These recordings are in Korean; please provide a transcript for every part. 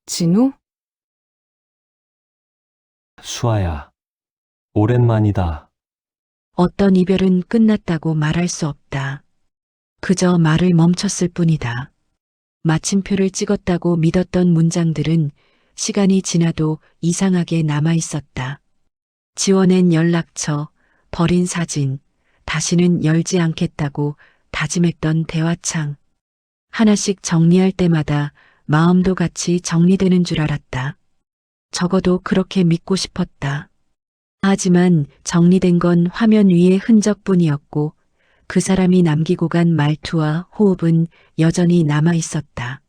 진우? 수아야, 오랜만이다. 어떤 이별은 끝났다고 말할 수 없다. 그저 말을 멈췄을 뿐이다. 마침표를 찍었다고 믿었던 문장들은 시간이 지나도 이상하게 남아 있었다. 지워낸 연락처, 버린 사진, 다시는 열지 않겠다고 다짐했던 대화창. 하나씩 정리할 때마다 마음도 같이 정리되는 줄 알았다. 적어도 그렇게 믿고 싶었다. 하지만 정리된 건 화면 위의 흔적뿐이었고 그 사람이 남기고 간 말투와 호흡은 여전히 남아 있었다.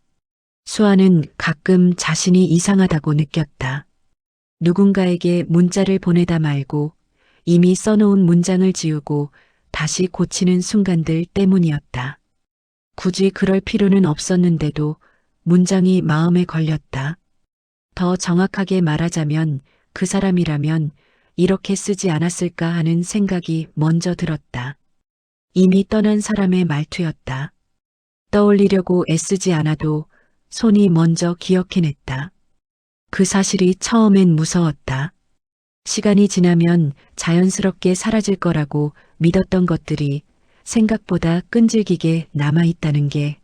수아는 가끔 자신이 이상하다고 느꼈다. 누군가에게 문자를 보내다 말고 이미 써놓은 문장을 지우고 다시 고치는 순간들 때문이었다. 굳이 그럴 필요는 없었는데도 문장이 마음에 걸렸다. 더 정확하게 말하자면 그 사람이라면 이렇게 쓰지 않았을까 하는 생각이 먼저 들었다. 이미 떠난 사람의 말투였다. 떠올리려고 애쓰지 않아도 손이 먼저 기억해냈다. 그 사실이 처음엔 무서웠다. 시간이 지나면 자연스럽게 사라질 거라고 믿었던 것들이 생각보다 끈질기게 남아있다는 게.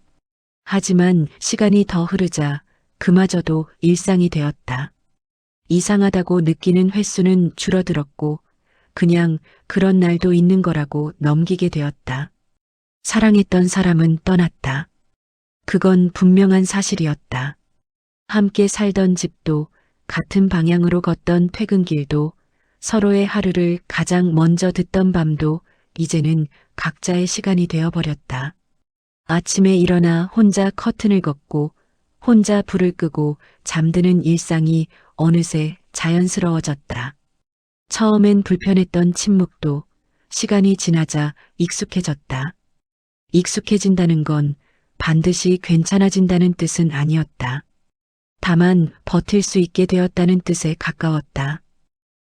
하지만 시간이 더 흐르자 그마저도 일상이 되었다. 이상하다고 느끼는 횟수는 줄어들었고 그냥 그런 날도 있는 거라고 넘기게 되었다. 사랑했던 사람은 떠났다. 그건 분명한 사실이었다. 함께 살던 집도 같은 방향으로 걷던 퇴근길도 서로의 하루를 가장 먼저 듣던 밤도 이제는 각자의 시간이 되어버렸다. 아침에 일어나 혼자 커튼을 걷고 혼자 불을 끄고 잠드는 일상이 어느새 자연스러워졌다. 처음엔 불편했던 침묵도 시간이 지나자 익숙해졌다. 익숙해진다는 건 반드시 괜찮아진다는 뜻은 아니었다. 다만 버틸 수 있게 되었다는 뜻에 가까웠다.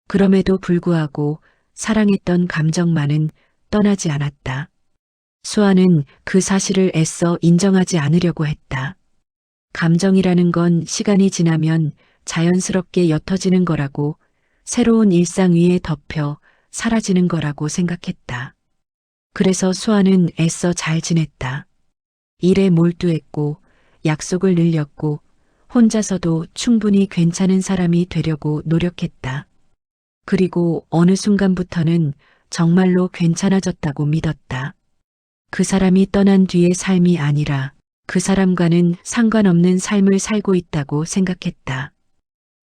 그럼에도 불구하고 사랑했던 감정만은 떠나지 않았다. 수아는 그 사실을 애써 인정하지 않으려고 했다. 감정이라는 건 시간이 지나면 자연스럽게 옅어지는 거라고, 새로운 일상 위에 덮여 사라지는 거라고 생각했다. 그래서 수아는 애써 잘 지냈다. 일에 몰두했고 약속을 늘렸고 혼자서도 충분히 괜찮은 사람이 되려고 노력했다. 그리고 어느 순간부터는 정말로 괜찮아졌다고 믿었다. 그 사람이 떠난 뒤의 삶이 아니라 그 사람과는 상관없는 삶을 살고 있다고 생각했다.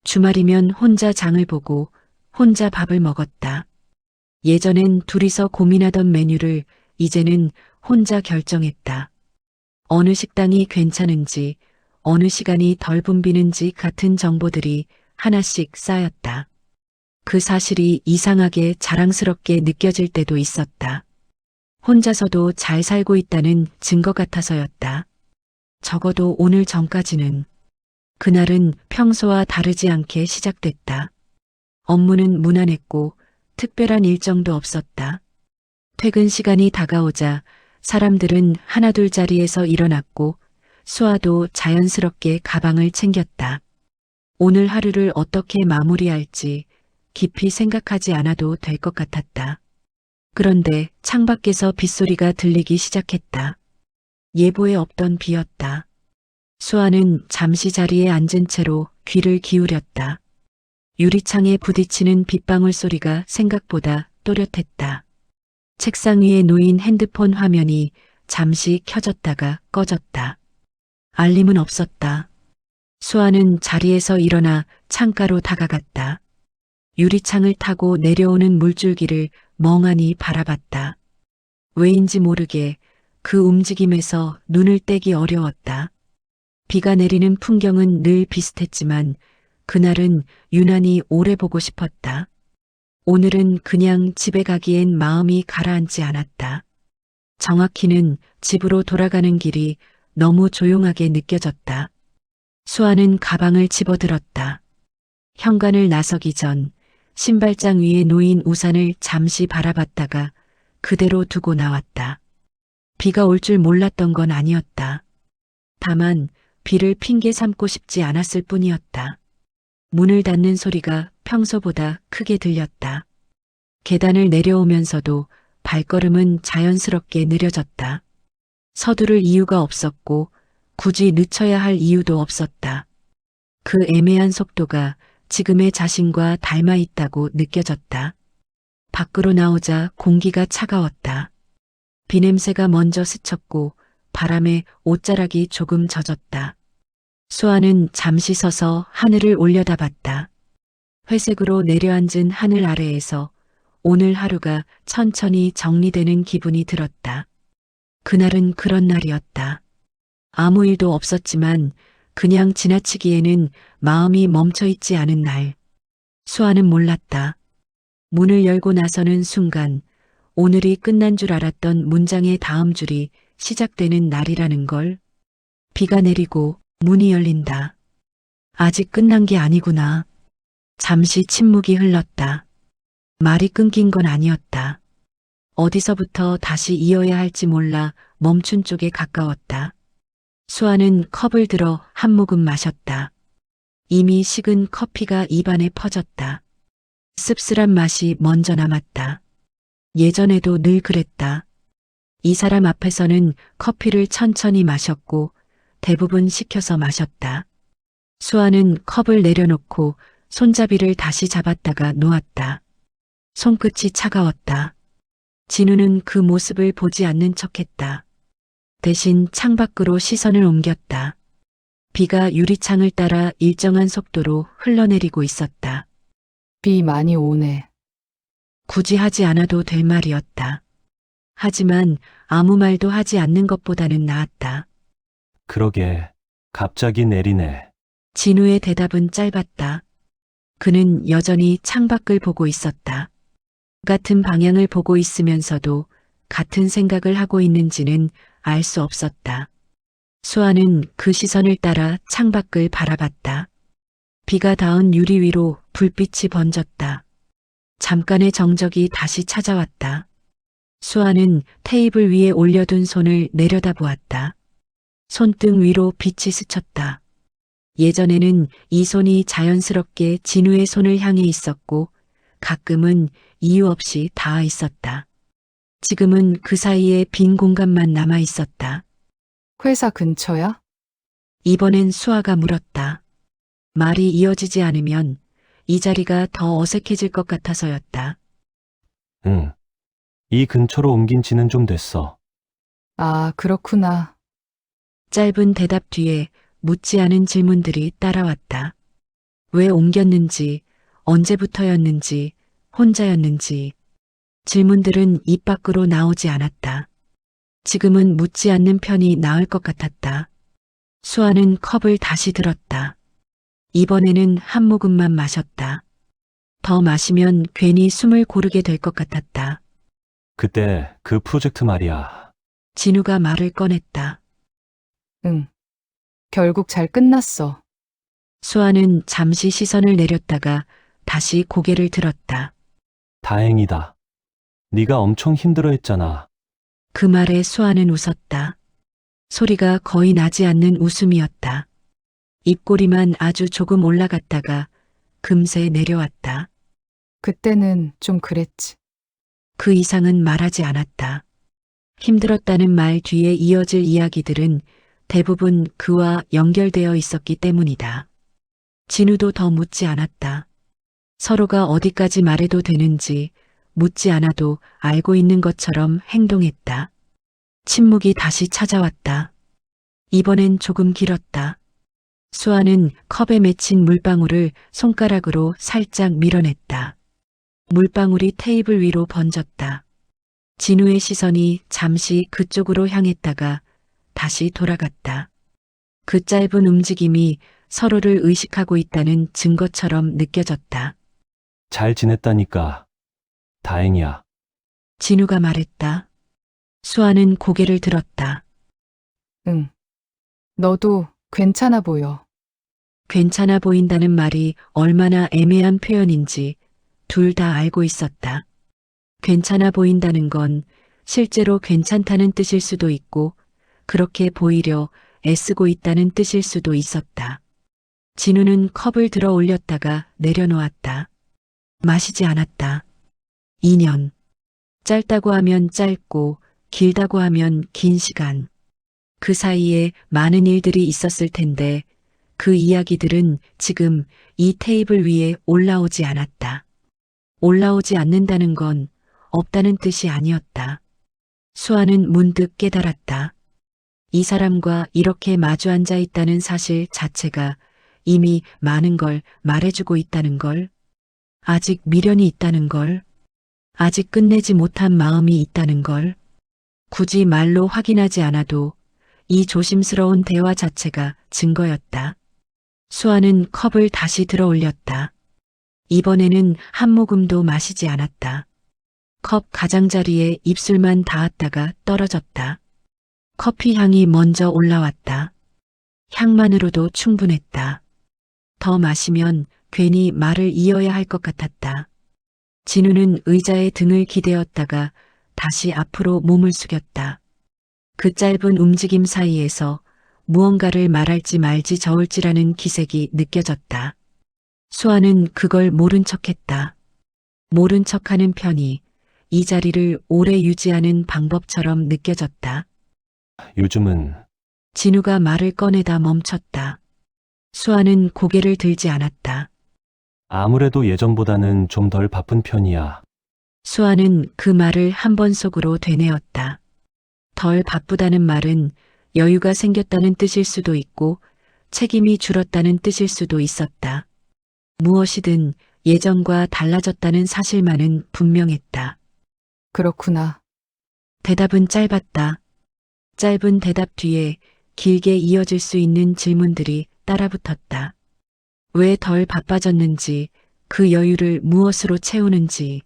주말이면 혼자 장을 보고 혼자 밥을 먹었다. 예전엔 둘이서 고민하던 메뉴를 이제는 혼자 결정했다. 어느 식당이 괜찮은지, 어느 시간이 덜 붐비는지 같은 정보들이 하나씩 쌓였다. 그 사실이 이상하게 자랑스럽게 느껴질 때도 있었다. 혼자서도 잘 살고 있다는 증거 같아서였다. 적어도 오늘 전까지는. 그날은 평소와 다르지 않게 시작됐다. 업무는 무난했고 특별한 일정도 없었다. 퇴근 시간이 다가오자 사람들은 하나둘 자리에서 일어났고 수아도 자연스럽게 가방을 챙겼다. 오늘 하루를 어떻게 마무리할지 깊이 생각하지 않아도 될 것 같았다. 그런데 창밖에서 빗소리가 들리기 시작했다. 예보에 없던 비였다. 수아는 잠시 자리에 앉은 채로 귀를 기울였다. 유리창에 부딪히는 빗방울 소리가 생각보다 또렷했다. 책상 위에 놓인 핸드폰 화면이 잠시 켜졌다가 꺼졌다. 알림은 없었다. 수아는 자리에서 일어나 창가로 다가갔다. 유리창을 타고 내려오는 물줄기를 멍하니 바라봤다. 왜인지 모르게 그 움직임에서 눈을 떼기 어려웠다. 비가 내리는 풍경은 늘 비슷했지만 그날은 유난히 오래 보고 싶었다. 오늘은 그냥 집에 가기엔 마음이 가라앉지 않았다. 정확히는 집으로 돌아가는 길이 너무 조용하게 느껴졌다. 수아는 가방을 집어들었다. 현관을 나서기 전 신발장 위에 놓인 우산을 잠시 바라봤다가 그대로 두고 나왔다. 비가 올 줄 몰랐던 건 아니었다. 다만 비를 핑계 삼고 싶지 않았을 뿐이었다. 문을 닫는 소리가 평소보다 크게 들렸다. 계단을 내려오면서도 발걸음은 자연스럽게 느려졌다. 서두를 이유가 없었고 굳이 늦춰야 할 이유도 없었다. 그 애매한 속도가 지금의 자신과 닮아 있다고 느껴졌다. 밖으로 나오자 공기가 차가웠다. 비 냄새가 먼저 스쳤고 바람에 옷자락이 조금 젖었다. 수아는 잠시 서서 하늘을 올려다봤다. 회색으로 내려앉은 하늘 아래에서 오늘 하루가 천천히 정리되는 기분이 들었다. 그날은 그런 날이었다. 아무 일도 없었지만 그냥 지나치기에는 마음이 멈춰있지 않은 날. 수아는 몰랐다. 문을 열고 나서는 순간 오늘이 끝난 줄 알았던 문장의 다음 줄이 시작되는 날이라는 걸. 비가 내리고 문이 열린다. 아직 끝난 게 아니구나. 잠시 침묵이 흘렀다. 말이 끊긴 건 아니었다. 어디서부터 다시 이어야 할지 몰라 멈춘 쪽에 가까웠다. 수아는 컵을 들어 한 모금 마셨다. 이미 식은 커피가 입안에 퍼졌다. 씁쓸한 맛이 먼저 남았다. 예전에도 늘 그랬다. 이 사람 앞에서는 커피를 천천히 마셨고 대부분 식혀서 마셨다. 수아는 컵을 내려놓고 손잡이를 다시 잡았다가 놓았다. 손끝이 차가웠다. 진우는 그 모습을 보지 않는 척했다. 대신 창밖으로 시선을 옮겼다. 비가 유리창을 따라 일정한 속도로 흘러내리고 있었다. 비 많이 오네. 굳이 하지 않아도 될 말이었다. 하지만 아무 말도 하지 않는 것보다는 나았다. 그러게, 갑자기 내리네. 진우의 대답은 짧았다. 그는 여전히 창밖을 보고 있었다. 같은 방향을 보고 있으면서도 같은 생각을 하고 있는지는 알 수 없었다. 수아는 그 시선을 따라 창밖을 바라봤다. 비가 닿은 유리 위로 불빛이 번졌다. 잠깐의 정적이 다시 찾아왔다. 수아는 테이블 위에 올려둔 손을 내려다보았다. 손등 위로 빛이 스쳤다. 예전에는 이 손이 자연스럽게 진우의 손을 향해 있었고 가끔은 이유 없이 닿아 있었다. 지금은 그 사이에 빈 공간만 남아 있었다. 회사 근처야? 이번엔 수아가 물었다. 말이 이어지지 않으면 이 자리가 더 어색해질 것 같아서였다. 응. 이 근처로 옮긴 지는 좀 됐어. 아, 그렇구나. 짧은 대답 뒤에 묻지 않은 질문들이 따라왔다. 왜 옮겼는지, 언제부터였는지, 혼자였는지. 질문들은 입 밖으로 나오지 않았다. 지금은 묻지 않는 편이 나을 것 같았다. 수아는 컵을 다시 들었다. 이번에는 한 모금만 마셨다. 더 마시면 괜히 숨을 고르게 될 것 같았다. 그때 그 프로젝트 말이야. 진우가 말을 꺼냈다. 응. 결국 잘 끝났어. 수아는 잠시 시선을 내렸다가 다시 고개를 들었다. 다행이다. 네가 엄청 힘들어했잖아. 그 말에 수아는 웃었다. 소리가 거의 나지 않는 웃음이었다. 입꼬리만 아주 조금 올라갔다가 금세 내려왔다. 그때는 좀 그랬지. 그 이상은 말하지 않았다. 힘들었다는 말 뒤에 이어질 이야기들은 대부분 그와 연결되어 있었기 때문이다. 진우도 더 묻지 않았다. 서로가 어디까지 말해도 되는지 묻지 않아도 알고 있는 것처럼 행동했다. 침묵이 다시 찾아왔다. 이번엔 조금 길었다. 수아는 컵에 맺힌 물방울을 손가락으로 살짝 밀어냈다. 물방울이 테이블 위로 번졌다. 진우의 시선이 잠시 그쪽으로 향했다가 다시 돌아갔다. 그 짧은 움직임이 서로를 의식하고 있다는 증거처럼 느껴졌다. 잘 지냈다니까. 다행이야. 진우가 말했다. 수아는 고개를 들었다. 응. 너도 괜찮아 보여. 괜찮아 보인다는 말이 얼마나 애매한 표현인지 둘 다 알고 있었다. 괜찮아 보인다는 건 실제로 괜찮다는 뜻일 수도 있고 그렇게 보이려 애쓰고 있다는 뜻일 수도 있었다. 진우는 컵을 들어 올렸다가 내려놓았다. 마시지 않았다. 2년. 짧다고 하면 짧고 길다고 하면 긴 시간. 그 사이에 많은 일들이 있었을 텐데 그 이야기들은 지금 이 테이블 위에 올라오지 않았다. 올라오지 않는다는 건 없다는 뜻이 아니었다. 수아는 문득 깨달았다. 이 사람과 이렇게 마주 앉아 있다는 사실 자체가 이미 많은 걸 말해주고 있다는 걸, 아직 미련이 있다는 걸, 아직 끝내지 못한 마음이 있다는 걸, 굳이 말로 확인하지 않아도 이 조심스러운 대화 자체가 증거였다. 수아는 컵을 다시 들어 올렸다. 이번에는 한 모금도 마시지 않았다. 컵 가장자리에 입술만 닿았다가 떨어졌다. 커피 향이 먼저 올라왔다. 향만으로도 충분했다. 더 마시면 괜히 말을 이어야 할 것 같았다. 진우는 의자에 등을 기대었다가 다시 앞으로 몸을 숙였다. 그 짧은 움직임 사이에서 무언가를 말할지 말지 저울지라는 기색이 느껴졌다. 수아는 그걸 모른 척했다. 모른 척하는 편이 이 자리를 오래 유지하는 방법처럼 느껴졌다. 요즘은 진우가 말을 꺼내다 멈췄다. 수아는 고개를 들지 않았다. 아무래도 예전보다는 좀 덜 바쁜 편이야. 수아는 그 말을 한 번 속으로 되뇌었다. 덜 바쁘다는 말은 여유가 생겼다는 뜻일 수도 있고 책임이 줄었다는 뜻일 수도 있었다. 무엇이든 예전과 달라졌다는 사실만은 분명했다. 그렇구나. 대답은 짧았다. 짧은 대답 뒤에 길게 이어질 수 있는 질문들이 따라붙었다. 왜 덜 바빠졌는지, 그 여유를 무엇으로 채우는지.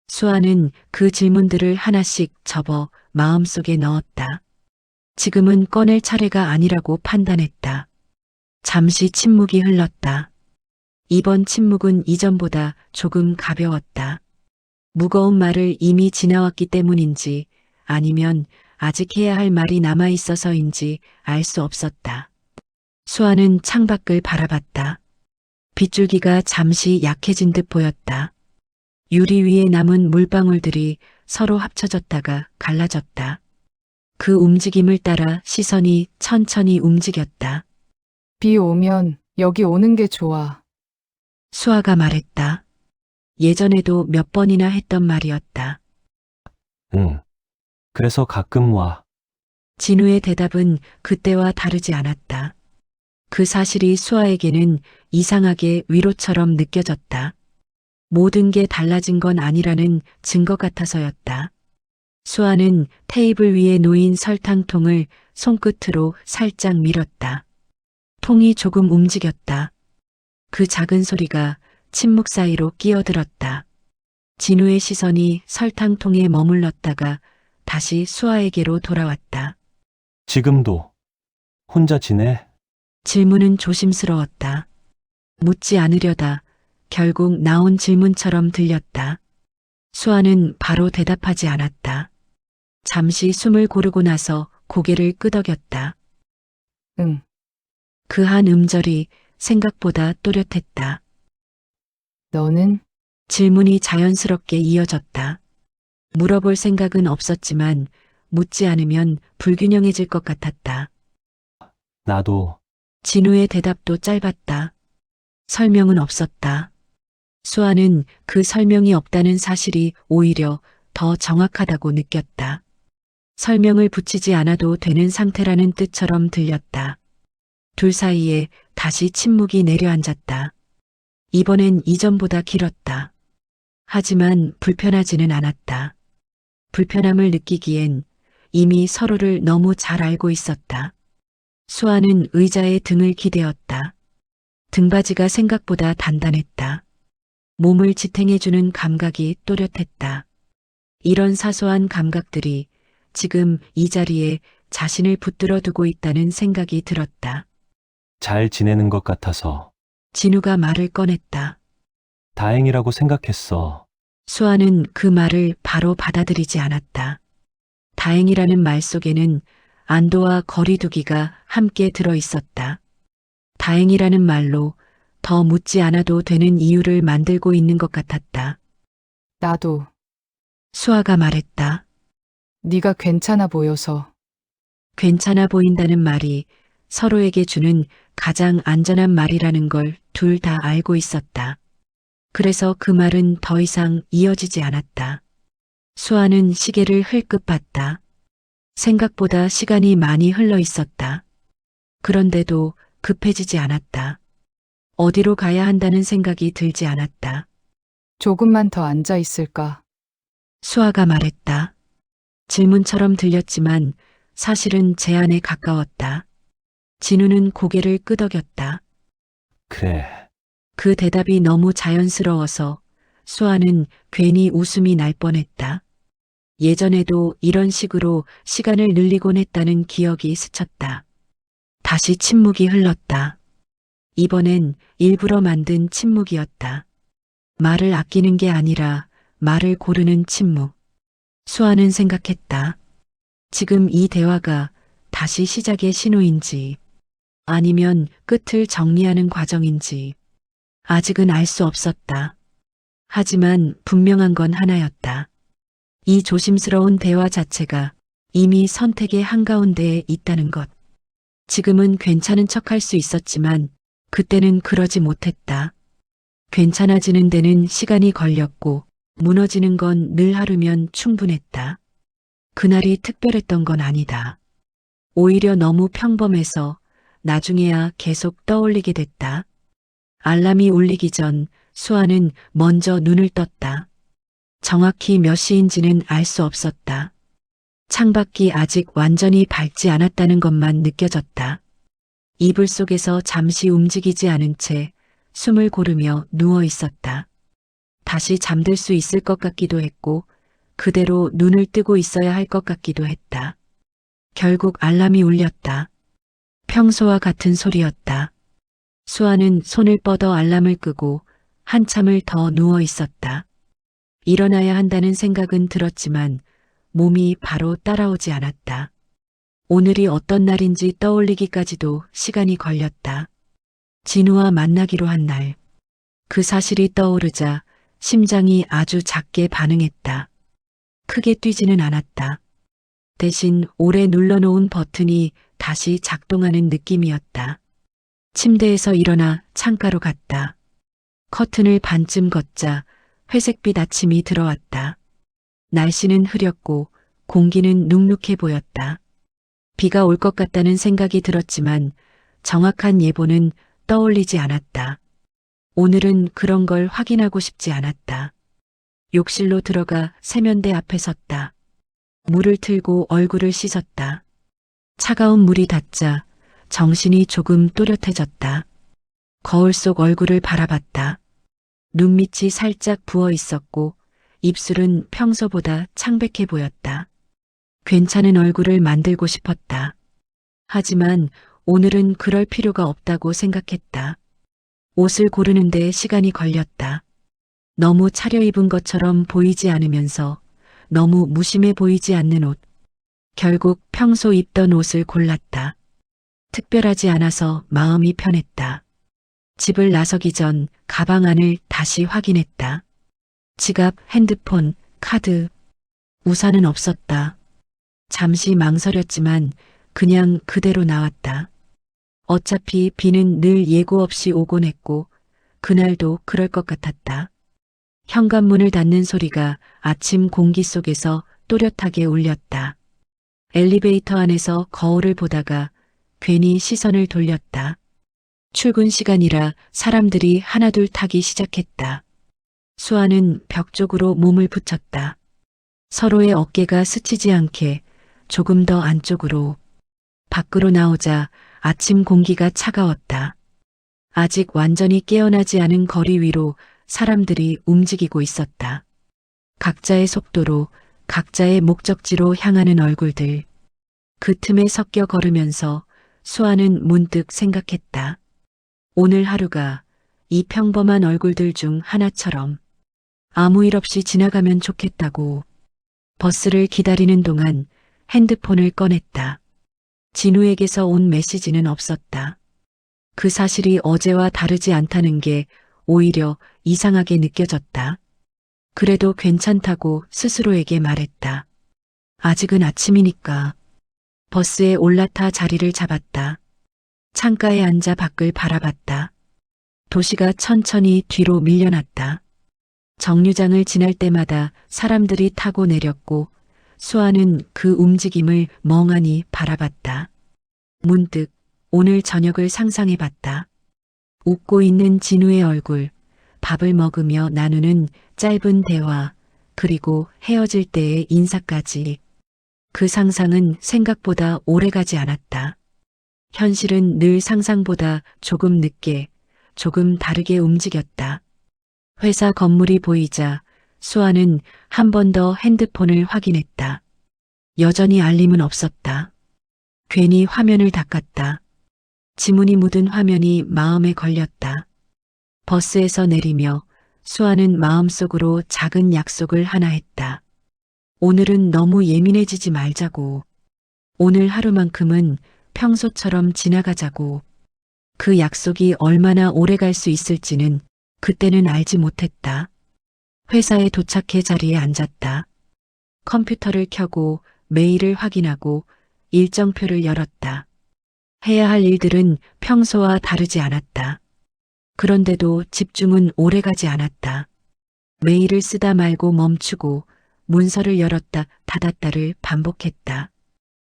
수아는 그 질문들을 하나씩 접어 마음속에 넣었다. 지금은 꺼낼 차례가 아니라고 판단했다. 잠시 침묵이 흘렀다. 이번 침묵은 이전보다 조금 가벼웠다. 무거운 말을 이미 지나왔기 때문인지 아니면 아직 해야 할 말이 남아있어서인지 알 수 없었다. 수아는 창밖을 바라봤다. 빗줄기가 잠시 약해진 듯 보였다. 유리 위에 남은 물방울들이 서로 합쳐졌다가 갈라졌다. 그 움직임을 따라 시선이 천천히 움직였다. 비 오면 여기 오는 게 좋아. 수아가 말했다. 예전에도 몇 번이나 했던 말이었다. 응. 그래서 가끔 와. 진우의 대답은 그때와 다르지 않았다. 그 사실이 수아에게는 이상하게 위로처럼 느껴졌다. 모든 게 달라진 건 아니라는 증거 같아서였다. 수아는 테이블 위에 놓인 설탕통을 손끝으로 살짝 밀었다. 통이 조금 움직였다. 그 작은 소리가 침묵 사이로 끼어들었다. 진우의 시선이 설탕통에 머물렀다가 다시 수아에게로 돌아왔다. 지금도 혼자 지내? 질문은 조심스러웠다. 묻지 않으려다 결국 나온 질문처럼 들렸다. 수아는 바로 대답하지 않았다. 잠시 숨을 고르고 나서 고개를 끄덕였다. 응. 그 한 음절이 생각보다 또렷했다. 너는? 질문이 자연스럽게 이어졌다. 물어볼 생각은 없었지만 묻지 않으면 불균형해질 것 같았다. 나도 진우의 대답도 짧았다. 설명은 없었다. 수아는 그 설명이 없다는 사실이 오히려 더 정확하다고 느꼈다. 설명을 붙이지 않아도 되는 상태라는 뜻처럼 들렸다. 둘 사이에 다시 침묵이 내려앉았다. 이번엔 이전보다 길었다. 하지만 불편하지는 않았다. 불편함을 느끼기엔 이미 서로를 너무 잘 알고 있었다. 수아는 의자에 등을 기대었다. 등받이가 생각보다 단단했다. 몸을 지탱해주는 감각이 또렷했다. 이런 사소한 감각들이 지금 이 자리에 자신을 붙들어 두고 있다는 생각이 들었다. 잘 지내는 것 같아서 진우가 말을 꺼냈다. 다행이라고 생각했어. 수아는 그 말을 바로 받아들이지 않았다. 다행이라는 말 속에는 안도와 거리두기가 함께 들어 있었다. 다행이라는 말로 더 묻지 않아도 되는 이유를 만들고 있는 것 같았다. 나도 수아가 말했다. 네가 괜찮아 보여서. 괜찮아 보인다는 말이 서로에게 주는 가장 안전한 말이라는 걸 둘 다 알고 있었다. 그래서 그 말은 더 이상 이어지지 않았다. 수아는 시계를 흘끗 봤다. 생각보다 시간이 많이 흘러 있었다. 그런데도 급해지지 않았다. 어디로 가야 한다는 생각이 들지 않았다. 조금만 더 앉아 있을까? 수아가 말했다. 질문처럼 들렸지만 사실은 제안에 가까웠다. 진우는 고개를 끄덕였다. 그래. 그 대답이 너무 자연스러워서 수아는 괜히 웃음이 날 뻔했다. 예전에도 이런 식으로 시간을 늘리곤 했다는 기억이 스쳤다. 다시 침묵이 흘렀다. 이번엔 일부러 만든 침묵이었다. 말을 아끼는 게 아니라 말을 고르는 침묵. 수아는 생각했다. 지금 이 대화가 다시 시작의 신호인지 아니면 끝을 정리하는 과정인지 아직은 알 수 없었다. 하지만 분명한 건 하나였다. 이 조심스러운 대화 자체가 이미 선택의 한가운데에 있다는 것. 지금은 괜찮은 척 할 수 있었지만 그때는 그러지 못했다. 괜찮아지는 데는 시간이 걸렸고 무너지는 건 늘 하루면 충분했다. 그날이 특별했던 건 아니다. 오히려 너무 평범해서 나중에야 계속 떠올리게 됐다. 알람이 울리기 전 수아는 먼저 눈을 떴다. 정확히 몇 시인지는 알 수 없었다. 창밖이 아직 완전히 밝지 않았다는 것만 느껴졌다. 이불 속에서 잠시 움직이지 않은 채 숨을 고르며 누워 있었다. 다시 잠들 수 있을 것 같기도 했고 그대로 눈을 뜨고 있어야 할 것 같기도 했다. 결국 알람이 울렸다. 평소와 같은 소리였다. 수아는 손을 뻗어 알람을 끄고 한참을 더 누워 있었다. 일어나야 한다는 생각은 들었지만 몸이 바로 따라오지 않았다. 오늘이 어떤 날인지 떠올리기까지도 시간이 걸렸다. 진우와 만나기로 한 날. 그 사실이 떠오르자 심장이 아주 작게 반응했다. 크게 뛰지는 않았다. 대신 오래 눌러놓은 버튼이 다시 작동하는 느낌이었다. 침대에서 일어나 창가로 갔다. 커튼을 반쯤 걷자 회색빛 아침이 들어왔다. 날씨는 흐렸고 공기는 눅눅해 보였다. 비가 올 것 같다는 생각이 들었지만 정확한 예보는 떠올리지 않았다. 오늘은 그런 걸 확인하고 싶지 않았다. 욕실로 들어가 세면대 앞에 섰다. 물을 틀고 얼굴을 씻었다. 차가운 물이 닿자 정신이 조금 또렷해졌다. 거울 속 얼굴을 바라봤다. 눈밑이 살짝 부어 있었고 입술은 평소보다 창백해 보였다. 괜찮은 얼굴을 만들고 싶었다. 하지만 오늘은 그럴 필요가 없다고 생각했다. 옷을 고르는데 시간이 걸렸다. 너무 차려입은 것처럼 보이지 않으면서 너무 무심해 보이지 않는 옷. 결국 평소 입던 옷을 골랐다. 특별하지 않아서 마음이 편했다. 집을 나서기 전 가방 안을 다시 확인했다. 지갑, 핸드폰, 카드, 우산은 없었다. 잠시 망설였지만 그냥 그대로 나왔다. 어차피 비는 늘 예고 없이 오곤 했고 그날도 그럴 것 같았다. 현관문을 닫는 소리가 아침 공기 속에서 또렷하게 울렸다. 엘리베이터 안에서 거울을 보다가 괜히 시선을 돌렸다. 출근 시간이라 사람들이 하나둘 타기 시작했다. 수아는 벽 쪽으로 몸을 붙였다. 서로의 어깨가 스치지 않게 조금 더 안쪽으로. 밖으로 나오자 아침 공기가 차가웠다. 아직 완전히 깨어나지 않은 거리 위로 사람들이 움직이고 있었다. 각자의 속도로 각자의 목적지로 향하는 얼굴들. 그 틈에 섞여 걸으면서 수아는 문득 생각했다. 오늘 하루가 이 평범한 얼굴들 중 하나처럼 아무 일 없이 지나가면 좋겠다고. 버스를 기다리는 동안 핸드폰을 꺼냈다. 진우에게서 온 메시지는 없었다. 그 사실이 어제와 다르지 않다는 게 오히려 이상하게 느껴졌다. 그래도 괜찮다고 스스로에게 말했다. 아직은 아침이니까. 버스에 올라타 자리를 잡았다. 창가에 앉아 밖을 바라봤다. 도시가 천천히 뒤로 밀려났다. 정류장을 지날 때마다 사람들이 타고 내렸고 수아는 그 움직임을 멍하니 바라봤다. 문득 오늘 저녁을 상상해봤다. 웃고 있는 진우의 얼굴, 밥을 먹으며 나누는 짧은 대화, 그리고 헤어질 때의 인사까지. 그 상상은 생각보다 오래가지 않았다. 현실은 늘 상상보다 조금 늦게, 조금 다르게 움직였다. 회사 건물이 보이자 수아는 한 번 더 핸드폰을 확인했다. 여전히 알림은 없었다. 괜히 화면을 닦았다. 지문이 묻은 화면이 마음에 걸렸다. 버스에서 내리며 수아는 마음속으로 작은 약속을 하나 했다. 오늘은 너무 예민해지지 말자고. 오늘 하루만큼은 평소처럼 지나가자고. 그 약속이 얼마나 오래 갈 수 있을지는 그때는 알지 못했다. 회사에 도착해 자리에 앉았다. 컴퓨터를 켜고 메일을 확인하고 일정표를 열었다. 해야 할 일들은 평소와 다르지 않았다. 그런데도 집중은 오래가지 않았다. 메일을 쓰다 말고 멈추고 문서를 열었다 닫았다를 반복했다.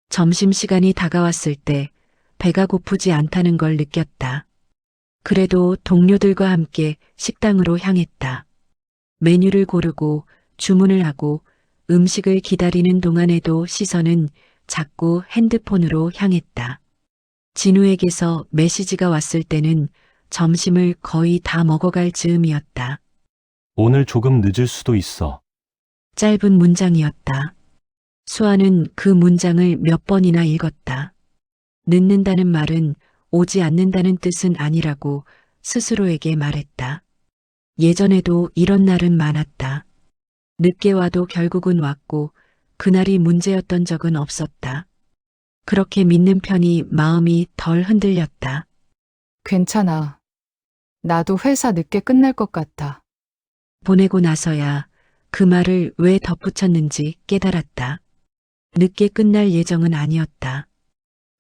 점심시간이 다가왔을 때 배가 고프지 않다는 걸 느꼈다. 그래도 동료들과 함께 식당으로 향했다. 메뉴를 고르고 주문을 하고 음식을 기다리는 동안에도 시선은 자꾸 핸드폰으로 향했다. 진우에게서 메시지가 왔을 때는 점심을 거의 다 먹어갈 즈음이었다. 오늘 조금 늦을 수도 있어. 짧은 문장이었다. 수아는 그 문장을 몇 번이나 읽었다. 늦는다는 말은 오지 않는다는 뜻은 아니라고 스스로에게 말했다. 예전에도 이런 날은 많았다. 늦게 와도 결국은 왔고 그날이 문제였던 적은 없었다. 그렇게 믿는 편이 마음이 덜 흔들렸다. 괜찮아. 나도 회사 늦게 끝날 것 같아. 보내고 나서야 그 말을 왜 덧붙였는지 깨달았다. 늦게 끝날 예정은 아니었다.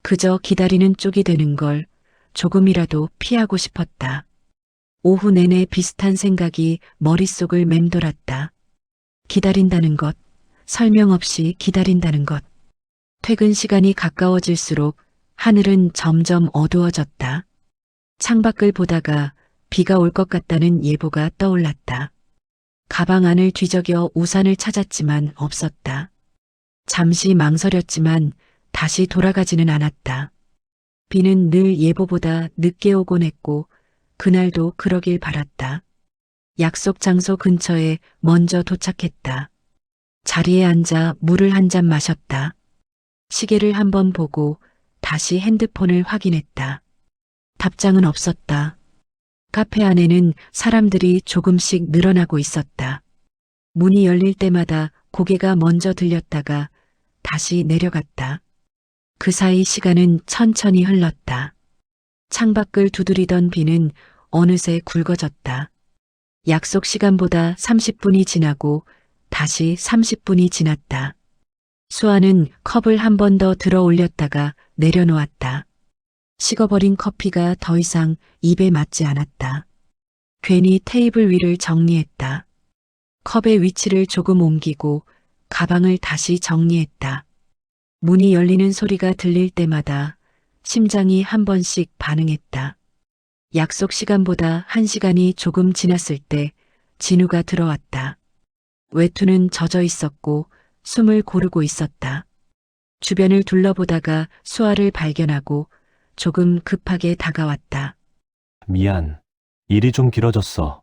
그저 기다리는 쪽이 되는 걸 조금이라도 피하고 싶었다. 오후 내내 비슷한 생각이 머릿속을 맴돌았다. 기다린다는 것, 설명 없이 기다린다는 것. 퇴근 시간이 가까워질수록 하늘은 점점 어두워졌다. 창밖을 보다가 비가 올 것 같다는 예보가 떠올랐다. 가방 안을 뒤적여 우산을 찾았지만 없었다. 잠시 망설였지만 다시 돌아가지는 않았다. 비는 늘 예보보다 늦게 오곤 했고 그날도 그러길 바랐다. 약속 장소 근처에 먼저 도착했다. 자리에 앉아 물을 한 잔 마셨다. 시계를 한번 보고 다시 핸드폰을 확인했다. 답장은 없었다. 카페 안에는 사람들이 조금씩 늘어나고 있었다. 문이 열릴 때마다 고개가 먼저 들렸다가 다시 내려갔다. 그 사이 시간은 천천히 흘렀다. 창밖을 두드리던 비는 어느새 굵어졌다. 약속 시간보다 30분이 지나고 다시 30분이 지났다. 수아는 컵을 한 번 더 들어 올렸다가 내려놓았다. 식어버린 커피가 더 이상 입에 맞지 않았다. 괜히 테이블 위를 정리했다. 컵의 위치를 조금 옮기고 가방을 다시 정리했다. 문이 열리는 소리가 들릴 때마다 심장이 한 번씩 반응했다. 약속 시간보다 1시간이 조금 지났을 때 진우가 들어왔다. 외투는 젖어 있었고 숨을 고르고 있었다. 주변을 둘러보다가 수아를 발견하고 조금 급하게 다가왔다. 미안. 일이 좀 길어졌어.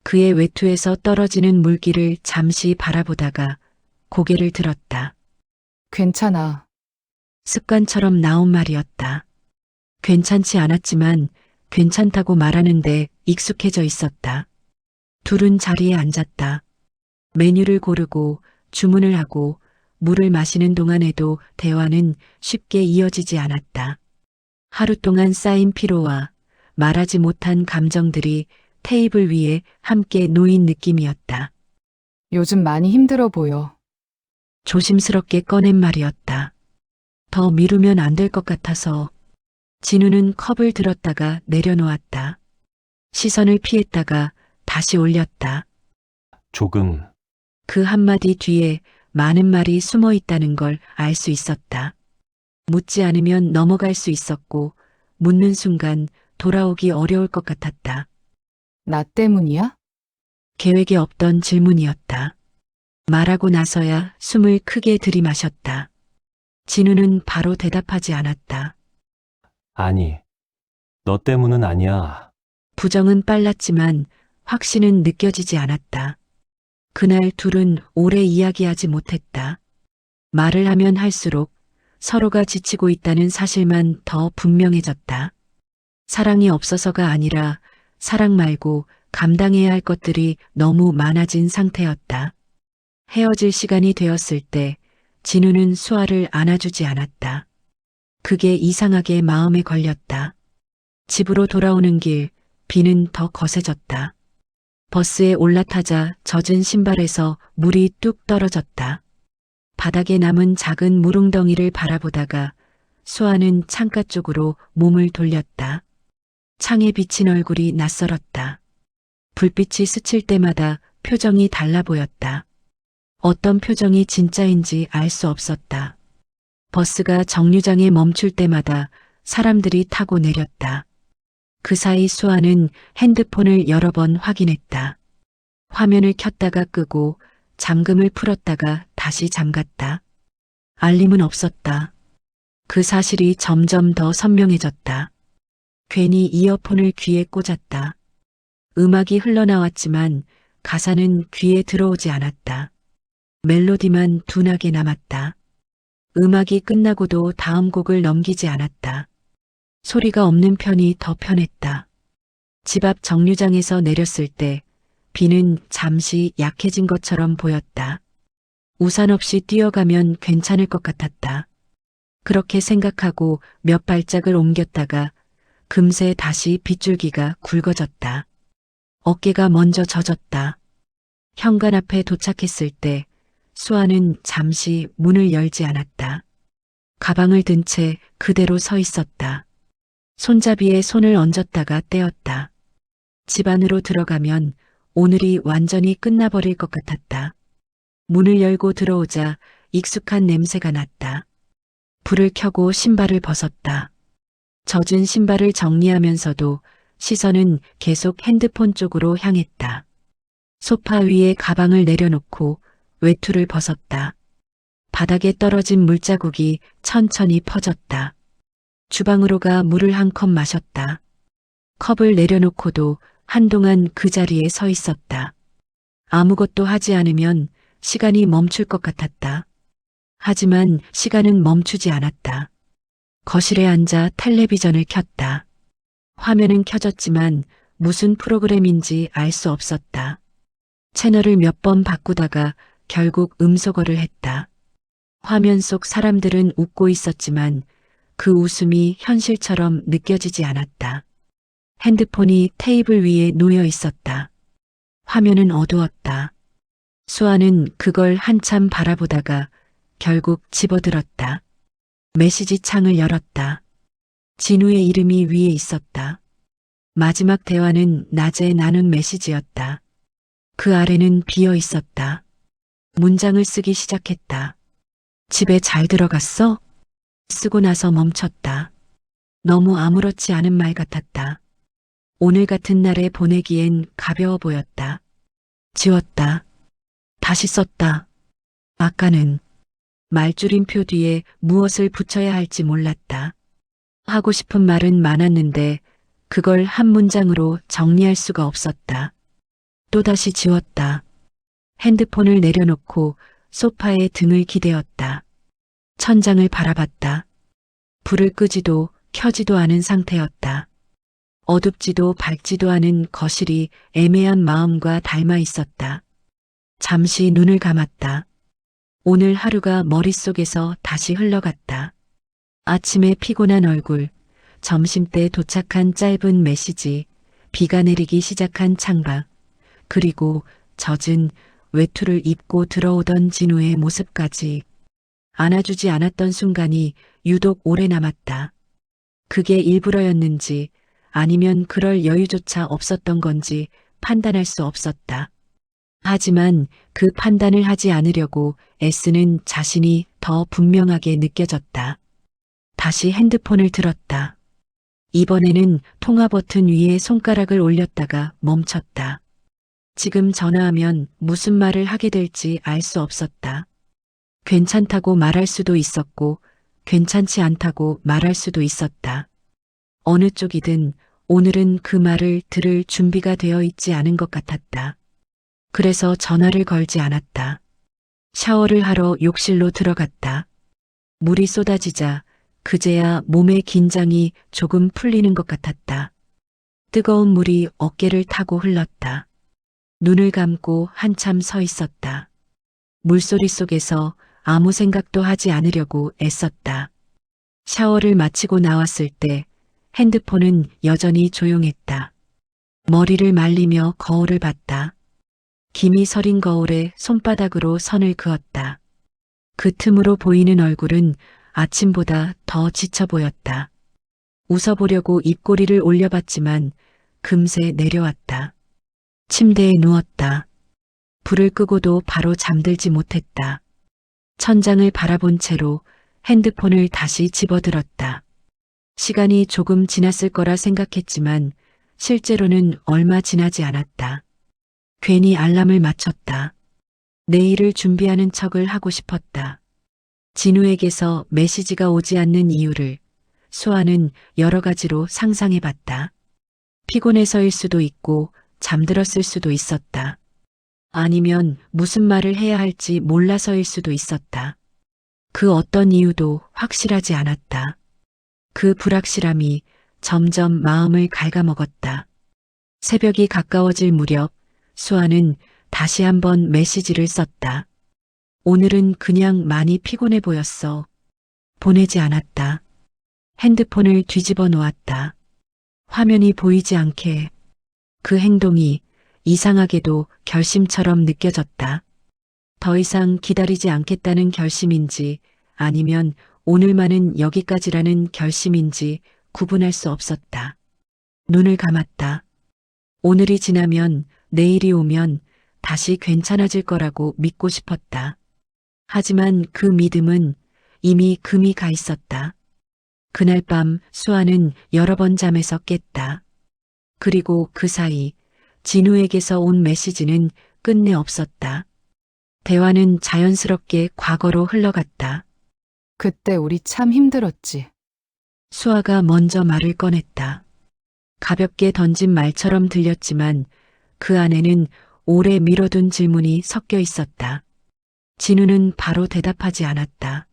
그의 외투에서 떨어지는 물기를 잠시 바라보다가 고개를 들었다. 괜찮아. 습관처럼 나온 말이었다. 괜찮지 않았지만 괜찮다고 말하는데 익숙해져 있었다. 둘은 자리에 앉았다. 메뉴를 고르고 주문을 하고 물을 마시는 동안에도 대화는 쉽게 이어지지 않았다. 하루 동안 쌓인 피로와 말하지 못한 감정들이 테이블 위에 함께 놓인 느낌이었다. 요즘 많이 힘들어 보여. 조심스럽게 꺼낸 말이었다. 더 미루면 안 될 것 같아서. 진우는 컵을 들었다가 내려놓았다. 시선을 피했다가 다시 올렸다. 조금, 그 한마디 뒤에 많은 말이 숨어 있다는 걸 알 수 있었다. 묻지 않으면 넘어갈 수 있었고, 묻는 순간 돌아오기 어려울 것 같았다. 나 때문이야? 계획에 없던 질문이었다. 말하고 나서야 숨을 크게 들이마셨다. 진우는 바로 대답하지 않았다. 아니, 너 때문은 아니야. 부정은 빨랐지만 확신은 느껴지지 않았다. 그날 둘은 오래 이야기하지 못했다. 말을 하면 할수록 서로가 지치고 있다는 사실만 더 분명해졌다. 사랑이 없어서가 아니라 사랑 말고 감당해야 할 것들이 너무 많아진 상태였다. 헤어질 시간이 되었을 때 진우는 수아를 안아주지 않았다. 그게 이상하게 마음에 걸렸다. 집으로 돌아오는 길, 비는 더 거세졌다. 버스에 올라타자 젖은 신발에서 물이 뚝 떨어졌다. 바닥에 남은 작은 물웅덩이를 바라보다가 수아는 창가 쪽으로 몸을 돌렸다. 창에 비친 얼굴이 낯설었다. 불빛이 스칠 때마다 표정이 달라 보였다. 어떤 표정이 진짜인지 알 수 없었다. 버스가 정류장에 멈출 때마다 사람들이 타고 내렸다. 그 사이 수아는 핸드폰을 여러 번 확인했다. 화면을 켰다가 끄고 잠금을 풀었다가 다시 잠갔다. 알림은 없었다. 그 사실이 점점 더 선명해졌다. 괜히 이어폰을 귀에 꽂았다. 음악이 흘러나왔지만 가사는 귀에 들어오지 않았다. 멜로디만 둔하게 남았다. 음악이 끝나고도 다음 곡을 넘기지 않았다. 소리가 없는 편이 더 편했다. 집 앞 정류장에서 내렸을 때 비는 잠시 약해진 것처럼 보였다. 우산 없이 뛰어가면 괜찮을 것 같았다. 그렇게 생각하고 몇 발짝을 옮겼다가 금세 다시 빗줄기가 굵어졌다. 어깨가 먼저 젖었다. 현관 앞에 도착했을 때 수아는 잠시 문을 열지 않았다. 가방을 든 채 그대로 서 있었다. 손잡이에 손을 얹었다가 떼었다. 집 안으로 들어가면 오늘이 완전히 끝나버릴 것 같았다. 문을 열고 들어오자 익숙한 냄새가 났다. 불을 켜고 신발을 벗었다. 젖은 신발을 정리하면서도 시선은 계속 핸드폰 쪽으로 향했다. 소파 위에 가방을 내려놓고 외투를 벗었다. 바닥에 떨어진 물자국이 천천히 퍼졌다. 주방으로 가 물을 한 컵 마셨다. 컵을 내려놓고도 한동안 그 자리에 서 있었다. 아무것도 하지 않으면 시간이 멈출 것 같았다. 하지만 시간은 멈추지 않았다. 거실에 앉아 텔레비전을 켰다. 화면은 켜졌지만 무슨 프로그램인지 알 수 없었다. 채널을 몇 번 바꾸다가 결국 음소거를 했다. 화면 속 사람들은 웃고 있었지만 그 웃음이 현실처럼 느껴지지 않았다. 핸드폰이 테이블 위에 놓여 있었다. 화면은 어두웠다. 수아는 그걸 한참 바라보다가 결국 집어들었다. 메시지 창을 열었다. 진우의 이름이 위에 있었다. 마지막 대화는 낮에 나눈 메시지였다. 그 아래는 비어 있었다. 문장을 쓰기 시작했다. 집에 잘 들어갔어? 쓰고 나서 멈췄다. 너무 아무렇지 않은 말 같았다. 오늘 같은 날에 보내기엔 가벼워 보였다. 지웠다. 다시 썼다. 아까는 말줄임표 뒤에 무엇을 붙여야 할지 몰랐다. 하고 싶은 말은 많았는데 그걸 한 문장으로 정리할 수가 없었다. 또다시 지웠다. 핸드폰을 내려놓고 소파에 등을 기대었다. 천장을 바라봤다. 불을 끄지도 켜지도 않은 상태였다. 어둡지도 밝지도 않은 거실이 애매한 마음과 닮아 있었다. 잠시 눈을 감았다. 오늘 하루가 머릿속에서 다시 흘러갔다. 아침에 피곤한 얼굴, 점심때 도착한 짧은 메시지, 비가 내리기 시작한 창밖, 그리고 젖은 외투를 입고 들어오던 진우의 모습까지. 안아주지 않았던 순간이 유독 오래 남았다. 그게 일부러였는지 아니면 그럴 여유조차 없었던 건지 판단할 수 없었다. 하지만 그 판단을 하지 않으려고 애쓰는 자신이 더 분명하게 느껴졌다. 다시 핸드폰을 들었다. 이번에는 통화 버튼 위에 손가락을 올렸다가 멈췄다. 지금 전화하면 무슨 말을 하게 될지 알 수 없었다. 괜찮다고 말할 수도 있었고, 괜찮지 않다고 말할 수도 있었다. 어느 쪽이든 오늘은 그 말을 들을 준비가 되어 있지 않은 것 같았다. 그래서 전화를 걸지 않았다. 샤워를 하러 욕실로 들어갔다. 물이 쏟아지자 그제야 몸의 긴장이 조금 풀리는 것 같았다. 뜨거운 물이 어깨를 타고 흘렀다. 눈을 감고 한참 서 있었다. 물소리 속에서 아무 생각도 하지 않으려고 애썼다. 샤워를 마치고 나왔을 때 핸드폰은 여전히 조용했다. 머리를 말리며 거울을 봤다. 김이 서린 거울에 손바닥으로 선을 그었다. 그 틈으로 보이는 얼굴은 아침보다 더 지쳐 보였다. 웃어보려고 입꼬리를 올려봤지만 금세 내려왔다. 침대에 누웠다. 불을 끄고도 바로 잠들지 못했다. 천장을 바라본 채로 핸드폰을 다시 집어들었다. 시간이 조금 지났을 거라 생각했지만 실제로는 얼마 지나지 않았다. 괜히 알람을 맞췄다. 내일을 준비하는 척을 하고 싶었다. 진우에게서 메시지가 오지 않는 이유를 수아는 여러 가지로 상상해봤다. 피곤해서일 수도 있고 잠들었을 수도 있었다. 아니면 무슨 말을 해야 할지 몰라서일 수도 있었다. 그 어떤 이유도 확실하지 않았다. 그 불확실함이 점점 마음을 갉아먹었다. 새벽이 가까워질 무렵 수아는 다시 한번 메시지를 썼다. 오늘은 그냥 많이 피곤해 보였어. 보내지 않았다. 핸드폰을 뒤집어 놓았다. 화면이 보이지 않게. 그 행동이 이상하게도 결심처럼 느껴졌다. 더 이상 기다리지 않겠다는 결심인지 아니면 오늘만은 여기까지라는 결심인지 구분할 수 없었다. 눈을 감았다. 오늘이 지나면 내일이 오면 다시 괜찮아질 거라고 믿고 싶었다. 하지만 그 믿음은 이미 금이 가 있었다. 그날 밤 수아는 여러 번 잠에서 깼다. 그리고 그 사이 진우에게서 온 메시지는 끝내 없었다. 대화는 자연스럽게 과거로 흘러갔다. 그때 우리 참 힘들었지. 수아가 먼저 말을 꺼냈다. 가볍게 던진 말처럼 들렸지만 그 안에는 오래 미뤄둔 질문이 섞여 있었다. 진우는 바로 대답하지 않았다.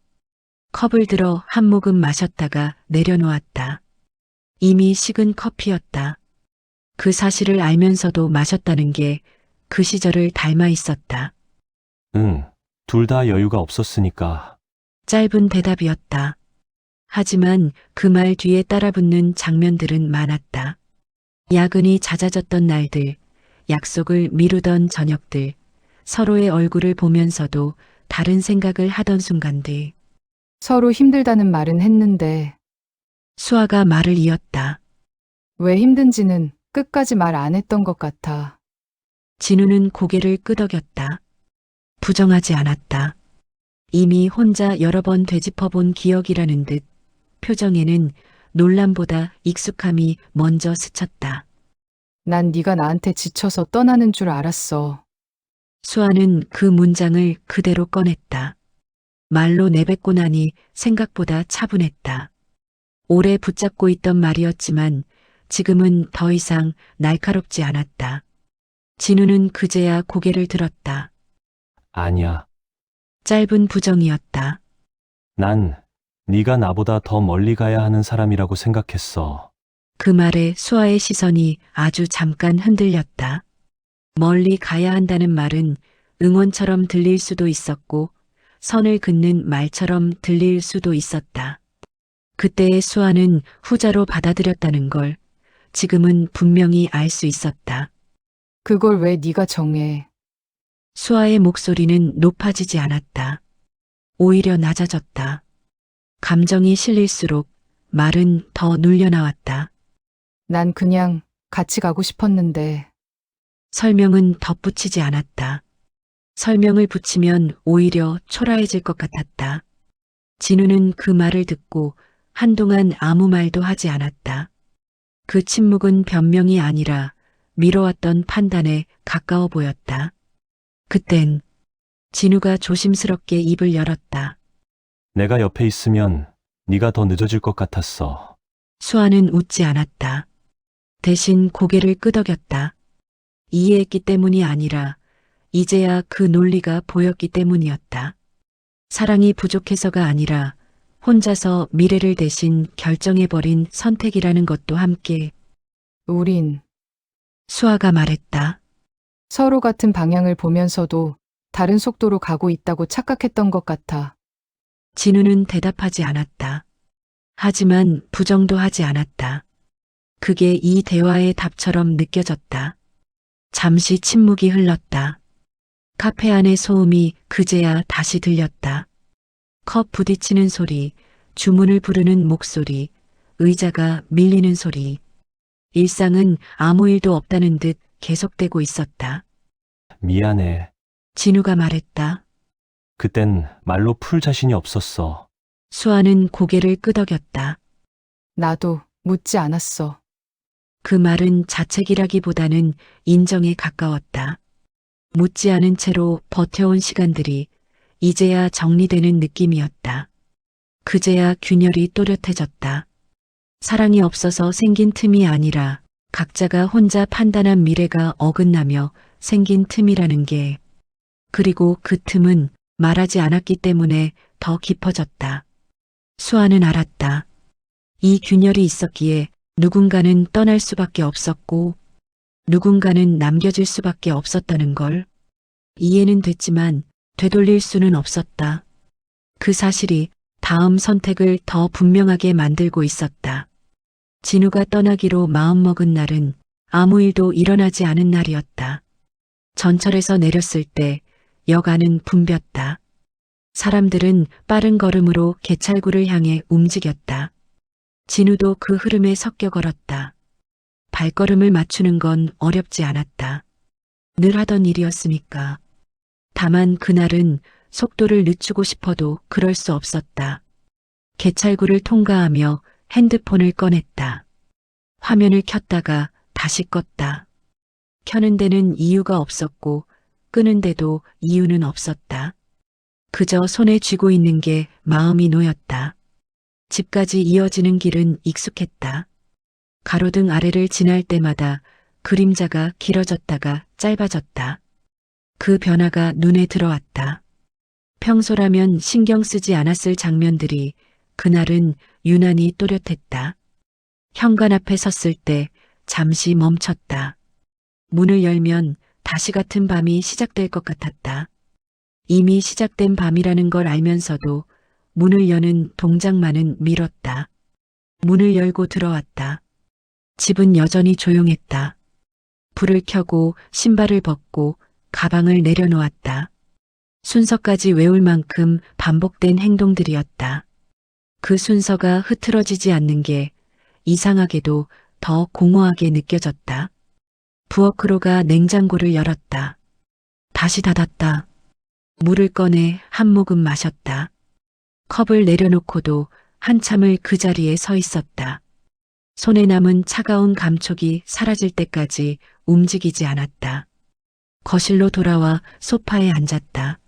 컵을 들어 한 모금 마셨다가 내려놓았다. 이미 식은 커피였다. 그 사실을 알면서도 마셨다는 게 그 시절을 닮아 있었다. 응, 둘 다 여유가 없었으니까. 짧은 대답이었다. 하지만 그 말 뒤에 따라붙는 장면들은 많았다. 야근이 잦아졌던 날들, 약속을 미루던 저녁들, 서로의 얼굴을 보면서도 다른 생각을 하던 순간들. 서로 힘들다는 말은 했는데 수아가 말을 이었다. 왜 힘든지는 끝까지 말 안 했던 것 같아. 진우는 고개를 끄덕였다. 부정하지 않았다. 이미 혼자 여러 번 되짚어본 기억이라는 듯 표정에는 놀람보다 익숙함이 먼저 스쳤다. 난 네가 나한테 지쳐서 떠나는 줄 알았어. 수아는 그 문장을 그대로 꺼냈다. 말로 내뱉고 나니 생각보다 차분했다. 오래 붙잡고 있던 말이었지만 지금은 더 이상 날카롭지 않았다. 진우는 그제야 고개를 들었다. 아니야. 짧은 부정이었다. 난 네가 나보다 더 멀리 가야 하는 사람이라고 생각했어. 그 말에 수아의 시선이 아주 잠깐 흔들렸다. 멀리 가야 한다는 말은 응원처럼 들릴 수도 있었고 선을 긋는 말처럼 들릴 수도 있었다. 그때의 수아는 후자로 받아들였다는 걸 지금은 분명히 알 수 있었다. 그걸 왜 네가 정해? 수아의 목소리는 높아지지 않았다. 오히려 낮아졌다. 감정이 실릴수록 말은 더 눌려나왔다. 난 그냥 같이 가고 싶었는데. 설명은 덧붙이지 않았다. 설명을 붙이면 오히려 초라해질 것 같았다. 진우는 그 말을 듣고 한동안 아무 말도 하지 않았다. 그 침묵은 변명이 아니라 미뤄왔던 판단에 가까워 보였다. 그땐 진우가 조심스럽게 입을 열었다. 내가 옆에 있으면 네가 더 늦어질 것 같았어. 수아는 웃지 않았다. 대신 고개를 끄덕였다. 이해했기 때문이 아니라 이제야 그 논리가 보였기 때문이었다. 사랑이 부족해서가 아니라 혼자서 미래를 대신 결정해버린 선택이라는 것도 함께 우린 수아가 말했다. 서로 같은 방향을 보면서도 다른 속도로 가고 있다고 착각했던 것 같아. 진우는 대답하지 않았다. 하지만 부정도 하지 않았다. 그게 이 대화의 답처럼 느껴졌다. 잠시 침묵이 흘렀다. 카페 안의 소음이 그제야 다시 들렸다. 컵 부딪히는 소리, 주문을 부르는 목소리, 의자가 밀리는 소리. 일상은 아무 일도 없다는 듯 계속되고 있었다. 미안해. 진우가 말했다. 그땐 말로 풀 자신이 없었어. 수아는 고개를 끄덕였다. 나도 묻지 않았어. 그 말은 자책이라기보다는 인정에 가까웠다. 묻지 않은 채로 버텨온 시간들이 이제야 정리되는 느낌이었다. 그제야 균열이 또렷해졌다. 사랑이 없어서 생긴 틈이 아니라 각자가 혼자 판단한 미래가 어긋나며 생긴 틈이라는 게, 그리고 그 틈은 말하지 않았기 때문에 더 깊어졌다. 수아는 알았다. 이 균열이 있었기에 누군가는 떠날 수밖에 없었고 누군가는 남겨질 수밖에 없었다는 걸. 이해는 됐지만 되돌릴 수는 없었다. 그 사실이 다음 선택을 더 분명하게 만들고 있었다. 진우가 떠나기로 마음먹은 날은 아무 일도 일어나지 않은 날이었다. 전철에서 내렸을 때 역 안은 붐볐다. 사람들은 빠른 걸음으로 개찰구를 향해 움직였다. 진우도 그 흐름에 섞여 걸었다. 발걸음을 맞추는 건 어렵지 않았다. 늘 하던 일이었으니까. 다만 그날은 속도를 늦추고 싶어도 그럴 수 없었다. 개찰구를 통과하며 핸드폰을 꺼냈다. 화면을 켰다가 다시 껐다. 켜는 데는 이유가 없었고 끄는 데도 이유는 없었다. 그저 손에 쥐고 있는 게 마음이 놓였다. 집까지 이어지는 길은 익숙했다. 가로등 아래를 지날 때마다 그림자가 길어졌다가 짧아졌다. 그 변화가 눈에 들어왔다. 평소라면 신경 쓰지 않았을 장면들이 그날은 유난히 또렷했다. 현관 앞에 섰을 때 잠시 멈췄다. 문을 열면 다시 같은 밤이 시작될 것 같았다. 이미 시작된 밤이라는 걸 알면서도 문을 여는 동작만은 미뤘다. 문을 열고 들어왔다. 집은 여전히 조용했다. 불을 켜고 신발을 벗고 가방을 내려놓았다. 순서까지 외울 만큼 반복된 행동들이었다. 그 순서가 흐트러지지 않는 게 이상하게도 더 공허하게 느껴졌다. 부엌으로 가 냉장고를 열었다. 다시 닫았다. 물을 꺼내 한 모금 마셨다. 컵을 내려놓고도 한참을 그 자리에 서 있었다. 손에 남은 차가운 감촉이 사라질 때까지 움직이지 않았다. 거실로 돌아와 소파에 앉았다.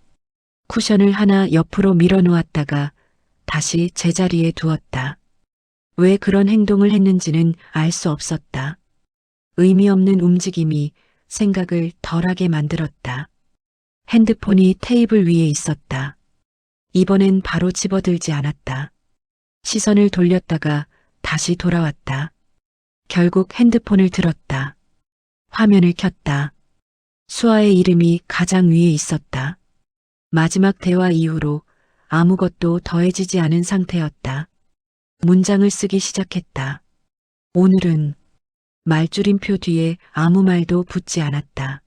쿠션을 하나 옆으로 밀어놓았다가 다시 제자리에 두었다. 왜 그런 행동을 했는지는 알 수 없었다. 의미 없는 움직임이 생각을 덜하게 만들었다. 핸드폰이 테이블 위에 있었다. 이번엔 바로 집어들지 않았다. 시선을 돌렸다가 다시 돌아왔다. 결국 핸드폰을 들었다. 화면을 켰다. 수아의 이름이 가장 위에 있었다. 마지막 대화 이후로 아무것도 더해지지 않은 상태였다. 문장을 쓰기 시작했다. 오늘은 말줄임표 뒤에 아무 말도 붙지 않았다.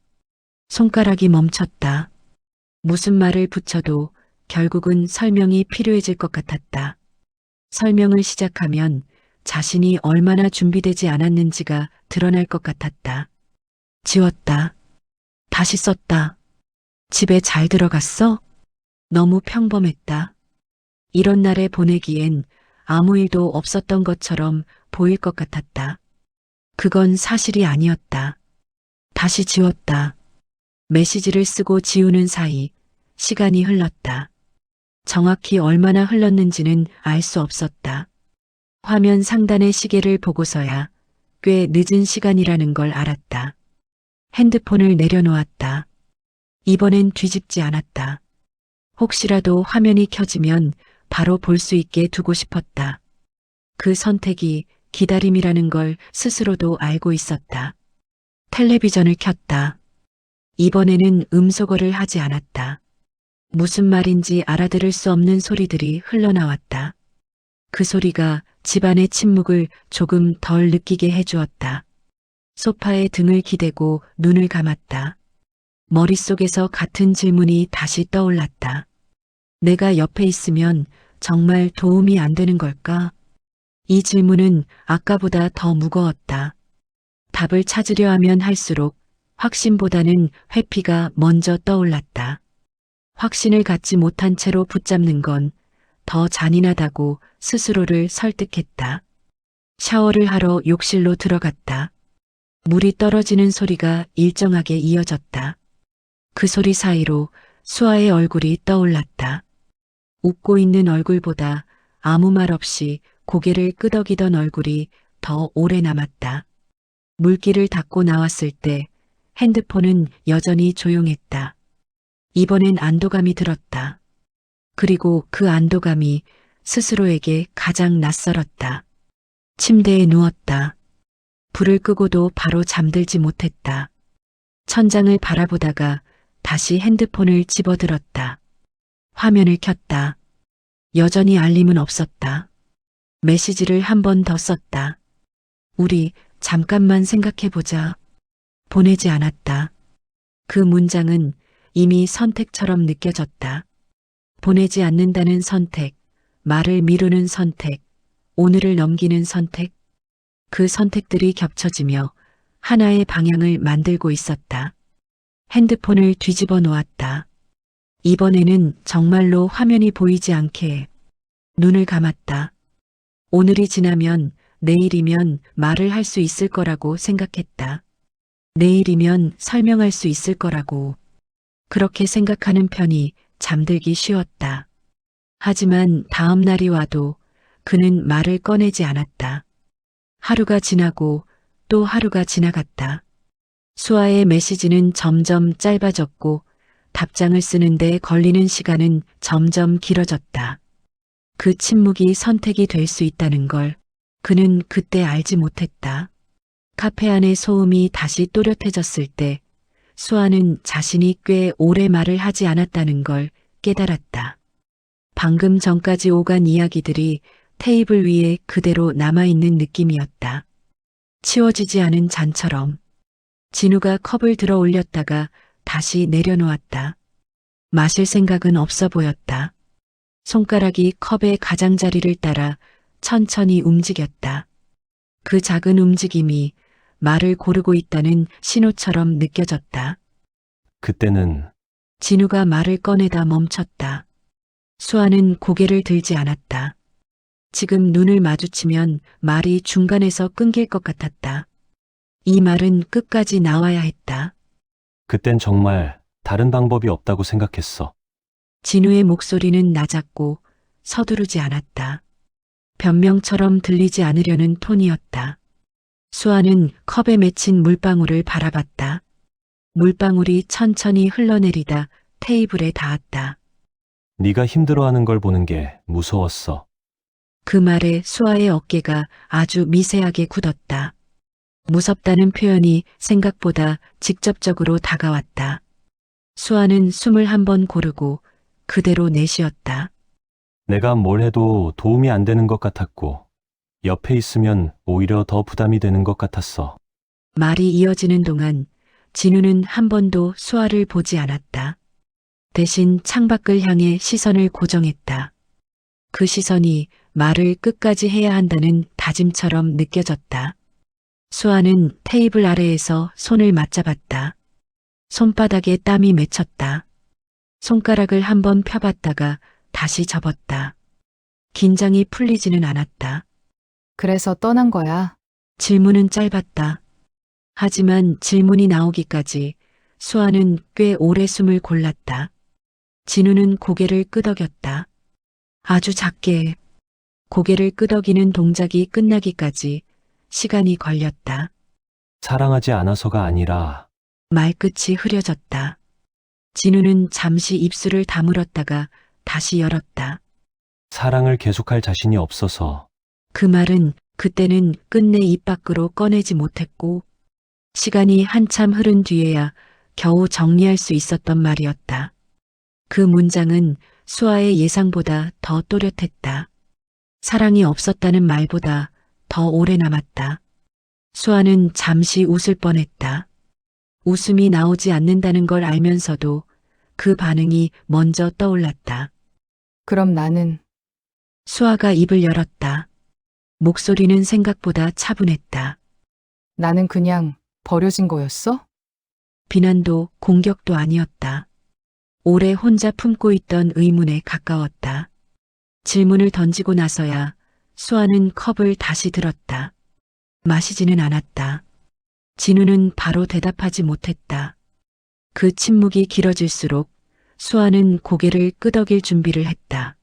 손가락이 멈췄다. 무슨 말을 붙여도 결국은 설명이 필요해질 것 같았다. 설명을 시작하면 자신이 얼마나 준비되지 않았는지가 드러날 것 같았다. 지웠다. 다시 썼다. 집에 잘 들어갔어? 너무 평범했다. 이런 날에 보내기엔 아무 일도 없었던 것처럼 보일 것 같았다. 그건 사실이 아니었다. 다시 지웠다. 메시지를 쓰고 지우는 사이 시간이 흘렀다. 정확히 얼마나 흘렀는지는 알 수 없었다. 화면 상단의 시계를 보고서야 꽤 늦은 시간이라는 걸 알았다. 핸드폰을 내려놓았다. 이번엔 뒤집지 않았다. 혹시라도 화면이 켜지면 바로 볼 수 있게 두고 싶었다. 그 선택이 기다림이라는 걸 스스로도 알고 있었다. 텔레비전을 켰다. 이번에는 음소거를 하지 않았다. 무슨 말인지 알아들을 수 없는 소리들이 흘러나왔다. 그 소리가 집안의 침묵을 조금 덜 느끼게 해주었다. 소파에 등을 기대고 눈을 감았다. 머릿속에서 같은 질문이 다시 떠올랐다. 내가 옆에 있으면 정말 도움이 안 되는 걸까? 이 질문은 아까보다 더 무거웠다. 답을 찾으려 하면 할수록 확신보다는 회피가 먼저 떠올랐다. 확신을 갖지 못한 채로 붙잡는 건 더 잔인하다고 스스로를 설득했다. 샤워를 하러 욕실로 들어갔다. 물이 떨어지는 소리가 일정하게 이어졌다. 그 소리 사이로 수아의 얼굴이 떠올랐다. 웃고 있는 얼굴보다 아무 말 없이 고개를 끄덕이던 얼굴이 더 오래 남았다. 물기를 닦고 나왔을 때 핸드폰은 여전히 조용했다. 이번엔 안도감이 들었다. 그리고 그 안도감이 스스로에게 가장 낯설었다. 침대에 누웠다. 불을 끄고도 바로 잠들지 못했다. 천장을 바라보다가 다시 핸드폰을 집어들었다. 화면을 켰다. 여전히 알림은 없었다. 메시지를 한 번 더 썼다. 우리 잠깐만 생각해보자. 보내지 않았다. 그 문장은 이미 선택처럼 느껴졌다. 보내지 않는다는 선택, 말을 미루는 선택, 오늘을 넘기는 선택. 그 선택들이 겹쳐지며 하나의 방향을 만들고 있었다. 핸드폰을 뒤집어 놓았다. 이번에는 정말로 화면이 보이지 않게 눈을 감았다. 오늘이 지나면 내일이면 말을 할 수 있을 거라고 생각했다. 내일이면 설명할 수 있을 거라고. 그렇게 생각하는 편이 잠들기 쉬웠다. 하지만 다음 날이 와도 그는 말을 꺼내지 않았다. 하루가 지나고 또 하루가 지나갔다. 수아의 메시지는 점점 짧아졌고 답장을 쓰는데 걸리는 시간은 점점 길어졌다. 그 침묵이 선택이 될 수 있다는 걸 그는 그때 알지 못했다. 카페 안의 소음이 다시 또렷해졌을 때 수아는 자신이 꽤 오래 말을 하지 않았다는 걸 깨달았다. 방금 전까지 오간 이야기들이 테이블 위에 그대로 남아있는 느낌이었다. 치워지지 않은 잔처럼. 진우가 컵을 들어 올렸다가 다시 내려놓았다. 마실 생각은 없어 보였다. 손가락이 컵의 가장자리를 따라 천천히 움직였다. 그 작은 움직임이 말을 고르고 있다는 신호처럼 느껴졌다. 그때는 진우가 말을 꺼내다 멈췄다. 수아는 고개를 들지 않았다. 지금 눈을 마주치면 말이 중간에서 끊길 것 같았다. 이 말은 끝까지 나와야 했다. 그땐 정말 다른 방법이 없다고 생각했어. 진우의 목소리는 낮았고 서두르지 않았다. 변명처럼 들리지 않으려는 톤이었다. 수아는 컵에 맺힌 물방울을 바라봤다. 물방울이 천천히 흘러내리다 테이블에 닿았다. 네가 힘들어하는 걸 보는 게 무서웠어. 그 말에 수아의 어깨가 아주 미세하게 굳었다. 무섭다는 표현이 생각보다 직접적으로 다가왔다. 수아는 숨을 한 번 고르고 그대로 내쉬었다. 내가 뭘 해도 도움이 안 되는 것 같았고, 옆에 있으면 오히려 더 부담이 되는 것 같았어. 말이 이어지는 동안 진우는 한 번도 수아를 보지 않았다. 대신 창밖을 향해 시선을 고정했다. 그 시선이 말을 끝까지 해야 한다는 다짐처럼 느껴졌다. 수아는 테이블 아래에서 손을 맞잡았다. 손바닥에 땀이 맺혔다. 손가락을 한번 펴봤다가 다시 접었다. 긴장이 풀리지는 않았다. 그래서 떠난 거야. 질문은 짧았다. 하지만 질문이 나오기까지 수아는 꽤 오래 숨을 골랐다. 진우는 고개를 끄덕였다. 아주 작게. 고개를 끄덕이는 동작이 끝나기까지 시간이 걸렸다. 사랑하지 않아서가 아니라 말끝이 흐려졌다. 진우는 잠시 입술을 다물었다가 다시 열었다. 사랑을 계속할 자신이 없어서. 그 말은 그때는 끝내 입 밖으로 꺼내지 못했고 시간이 한참 흐른 뒤에야 겨우 정리할 수 있었던 말이었다. 그 문장은 수아의 예상보다 더 또렷했다. 사랑이 없었다는 말보다 더 오래 남았다. 수아는 잠시 웃을 뻔했다. 웃음이 나오지 않는다는 걸 알면서도 그 반응이 먼저 떠올랐다. 그럼 나는 수아가 입을 열었다. 목소리는 생각보다 차분했다. 나는 그냥 버려진 거였어? 비난도 공격도 아니었다. 오래 혼자 품고 있던 의문에 가까웠다. 질문을 던지고 나서야 수아는 컵을 다시 들었다. 마시지는 않았다. 진우는 바로 대답하지 못했다. 그 침묵이 길어질수록 수아는 고개를 끄덕일 준비를 했다.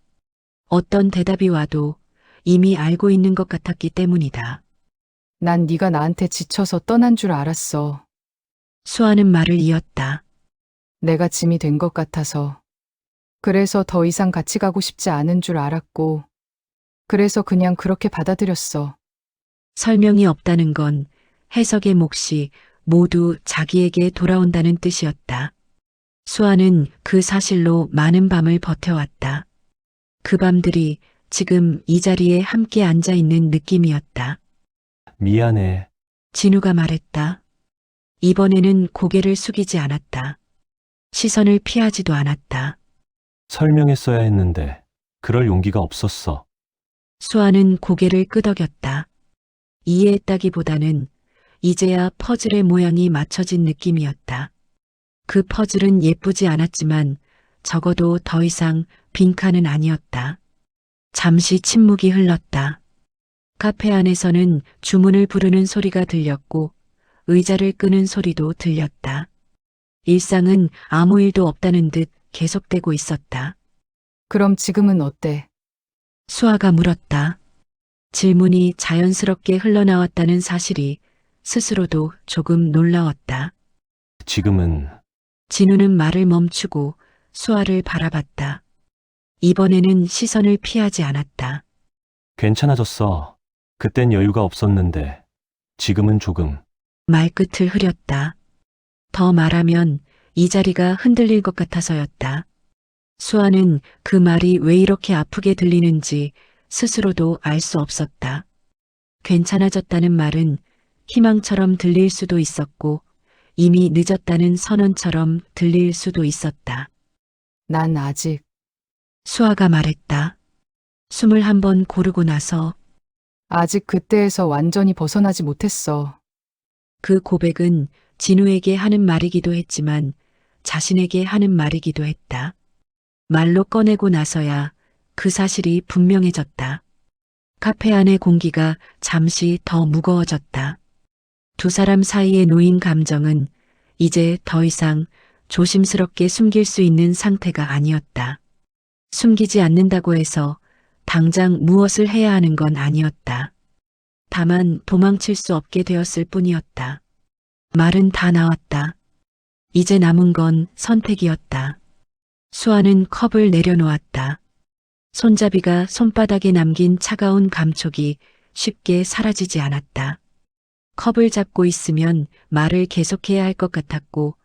어떤 대답이 와도 이미 알고 있는 것 같았기 때문이다. 난 네가 나한테 지쳐서 떠난 줄 알았어. 수아는 말을 이었다. 내가 짐이 된 것 같아서. 그래서 더 이상 같이 가고 싶지 않은 줄 알았고. 그래서 그냥 그렇게 받아들였어. 설명이 없다는 건 해석의 몫이 모두 자기에게 돌아온다는 뜻이었다. 수아는 그 사실로 많은 밤을 버텨왔다. 그 밤들이 지금 이 자리에 함께 앉아 있는 느낌이었다. 미안해. 진우가 말했다. 이번에는 고개를 숙이지 않았다. 시선을 피하지도 않았다. 설명했어야 했는데 그럴 용기가 없었어. 수아는 고개를 끄덕였다. 이해했다기보다는 이제야 퍼즐의 모양이 맞춰진 느낌이었다. 그 퍼즐은 예쁘지 않았지만 적어도 더 이상 빈칸은 아니었다. 잠시 침묵이 흘렀다. 카페 안에서는 주문을 부르는 소리가 들렸고 의자를 끄는 소리도 들렸다. 일상은 아무 일도 없다는 듯 계속되고 있었다. 그럼 지금은 어때? 수아가 물었다. 질문이 자연스럽게 흘러나왔다는 사실이 스스로도 조금 놀라웠다. 지금은 진우는 말을 멈추고 수아를 바라봤다. 이번에는 시선을 피하지 않았다. 괜찮아졌어. 그땐 여유가 없었는데 지금은 조금. 말끝을 흐렸다. 더 말하면 이 자리가 흔들릴 것 같아서였다. 수아는 그 말이 왜 이렇게 아프게 들리는지 스스로도 알 수 없었다. 괜찮아졌다는 말은 희망처럼 들릴 수도 있었고 이미 늦었다는 선언처럼 들릴 수도 있었다. 난 아직 수아가 말했다. 숨을 한번 고르고 나서 아직 그때에서 완전히 벗어나지 못했어. 그 고백은 진우에게 하는 말이기도 했지만 자신에게 하는 말이기도 했다. 말로 꺼내고 나서야 그 사실이 분명해졌다. 카페 안의 공기가 잠시 더 무거워졌다. 두 사람 사이에 놓인 감정은 이제 더 이상 조심스럽게 숨길 수 있는 상태가 아니었다. 숨기지 않는다고 해서 당장 무엇을 해야 하는 건 아니었다. 다만 도망칠 수 없게 되었을 뿐이었다. 말은 다 나왔다. 이제 남은 건 선택이었다. 수아는 컵을 내려놓았다. 손잡이가 손바닥에 남긴 차가운 감촉이 쉽게 사라지지 않았다. 컵을 잡고 있으면 말을 계속해야 할 것 같았고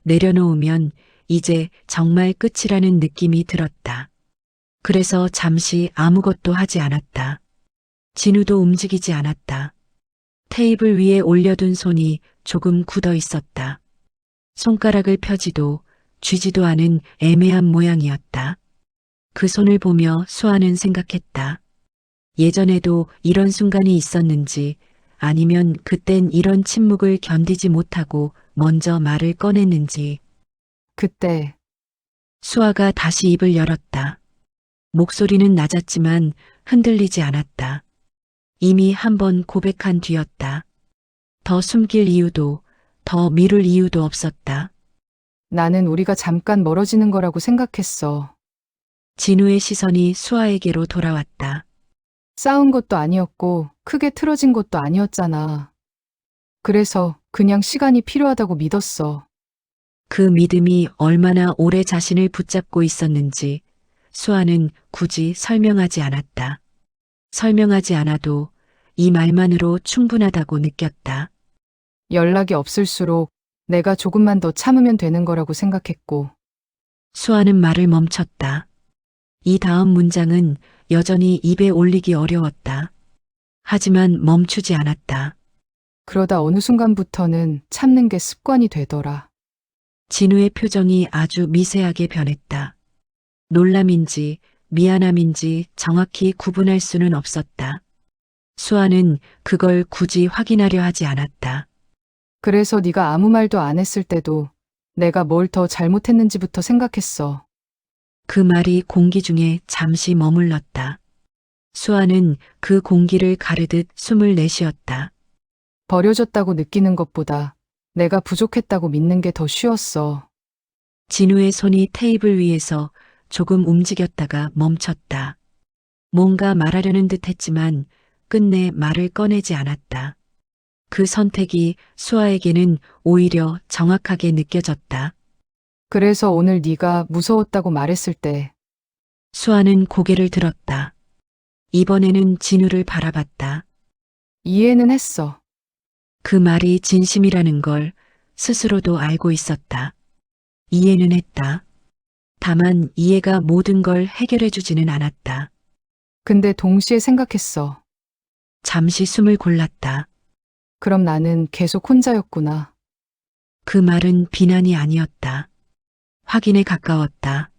내려놓으면 이제 정말 끝이라는 느낌이 들었다. 그래서 잠시 아무것도 하지 않았다. 진우도 움직이지 않았다. 테이블 위에 올려둔 손이 조금 굳어 있었다. 손가락을 펴지도 쥐지도 않은 애매한 모양이었다. 그 손을 보며 수아는 생각했다. 예전에도 이런 순간이 있었는지 아니면 그땐 이런 침묵을 견디지 못하고 먼저 말을 꺼냈는지. 그때 수아가 다시 입을 열었다. 목소리는 낮았지만 흔들리지 않았다. 이미 한 번 고백한 뒤였다. 더 숨길 이유도 더 미룰 이유도 없었다. 나는 우리가 잠깐 멀어지는 거라고 생각했어. 진우의 시선이 수아에게로 돌아왔다. 싸운 것도 아니었고 크게 틀어진 것도 아니었잖아. 그래서 그냥 시간이 필요하다고 믿었어. 그 믿음이 얼마나 오래 자신을 붙잡고 있었는지 수아는 굳이 설명하지 않았다. 설명하지 않아도 이 말만으로 충분하다고 느꼈다. 연락이 없을수록 내가 조금만 더 참으면 되는 거라고 생각했고, 수아는 말을 멈췄다. 이 다음 문장은 여전히 입에 올리기 어려웠다. 하지만 멈추지 않았다. 그러다 어느 순간부터는 참는 게 습관이 되더라. 진우의 표정이 아주 미세하게 변했다. 놀람인지 미안함인지 정확히 구분할 수는 없었다. 수아는 그걸 굳이 확인하려 하지 않았다. 그래서 네가 아무 말도 안 했을 때도 내가 뭘 더 잘못했는지부터 생각했어. 그 말이 공기 중에 잠시 머물렀다. 수아는 그 공기를 가르듯 숨을 내쉬었다. 버려졌다고 느끼는 것보다 내가 부족했다고 믿는 게 더 쉬웠어. 진우의 손이 테이블 위에서 조금 움직였다가 멈췄다. 뭔가 말하려는 듯 했지만 끝내 말을 꺼내지 않았다. 그 선택이 수아에게는 오히려 정확하게 느껴졌다. 그래서 오늘 네가 무서웠다고 말했을 때 수아는 고개를 들었다. 이번에는 진우를 바라봤다. 이해는 했어. 그 말이 진심이라는 걸 스스로도 알고 있었다. 이해는 했다. 다만 이해가 모든 걸 해결해 주지는 않았다. 근데 동시에 생각했어. 잠시 숨을 골랐다. 그럼 나는 계속 혼자였구나. 그 말은 비난이 아니었다. 확인에 가까웠다.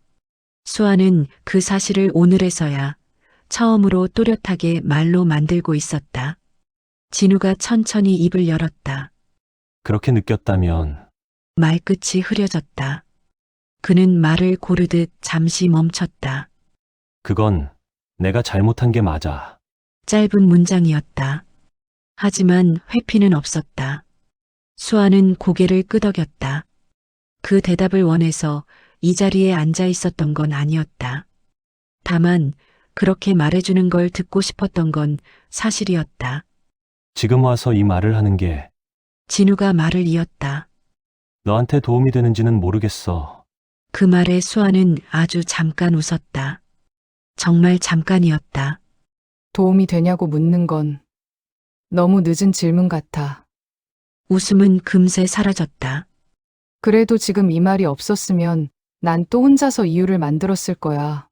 수아는 그 사실을 오늘에서야 처음으로 또렷하게 말로 만들고 있었다. 진우가 천천히 입을 열었다. 그렇게 느꼈다면 말끝이 흐려졌다. 그는 말을 고르듯 잠시 멈췄다. 그건 내가 잘못한 게 맞아. 짧은 문장이었다. 하지만 회피는 없었다. 수아는 고개를 끄덕였다. 그 대답을 원해서 이 자리에 앉아 있었던 건 아니었다. 다만 그렇게 말해주는 걸 듣고 싶었던 건 사실이었다. 지금 와서 이 말을 하는 게 진우가 말을 이었다. 너한테 도움이 되는지는 모르겠어. 그 말에 수아는 아주 잠깐 웃었다. 정말 잠깐이었다. 도움이 되냐고 묻는 건 너무 늦은 질문 같아. 웃음은 금세 사라졌다. 그래도 지금 이 말이 없었으면 난 또 혼자서 이유를 만들었을 거야.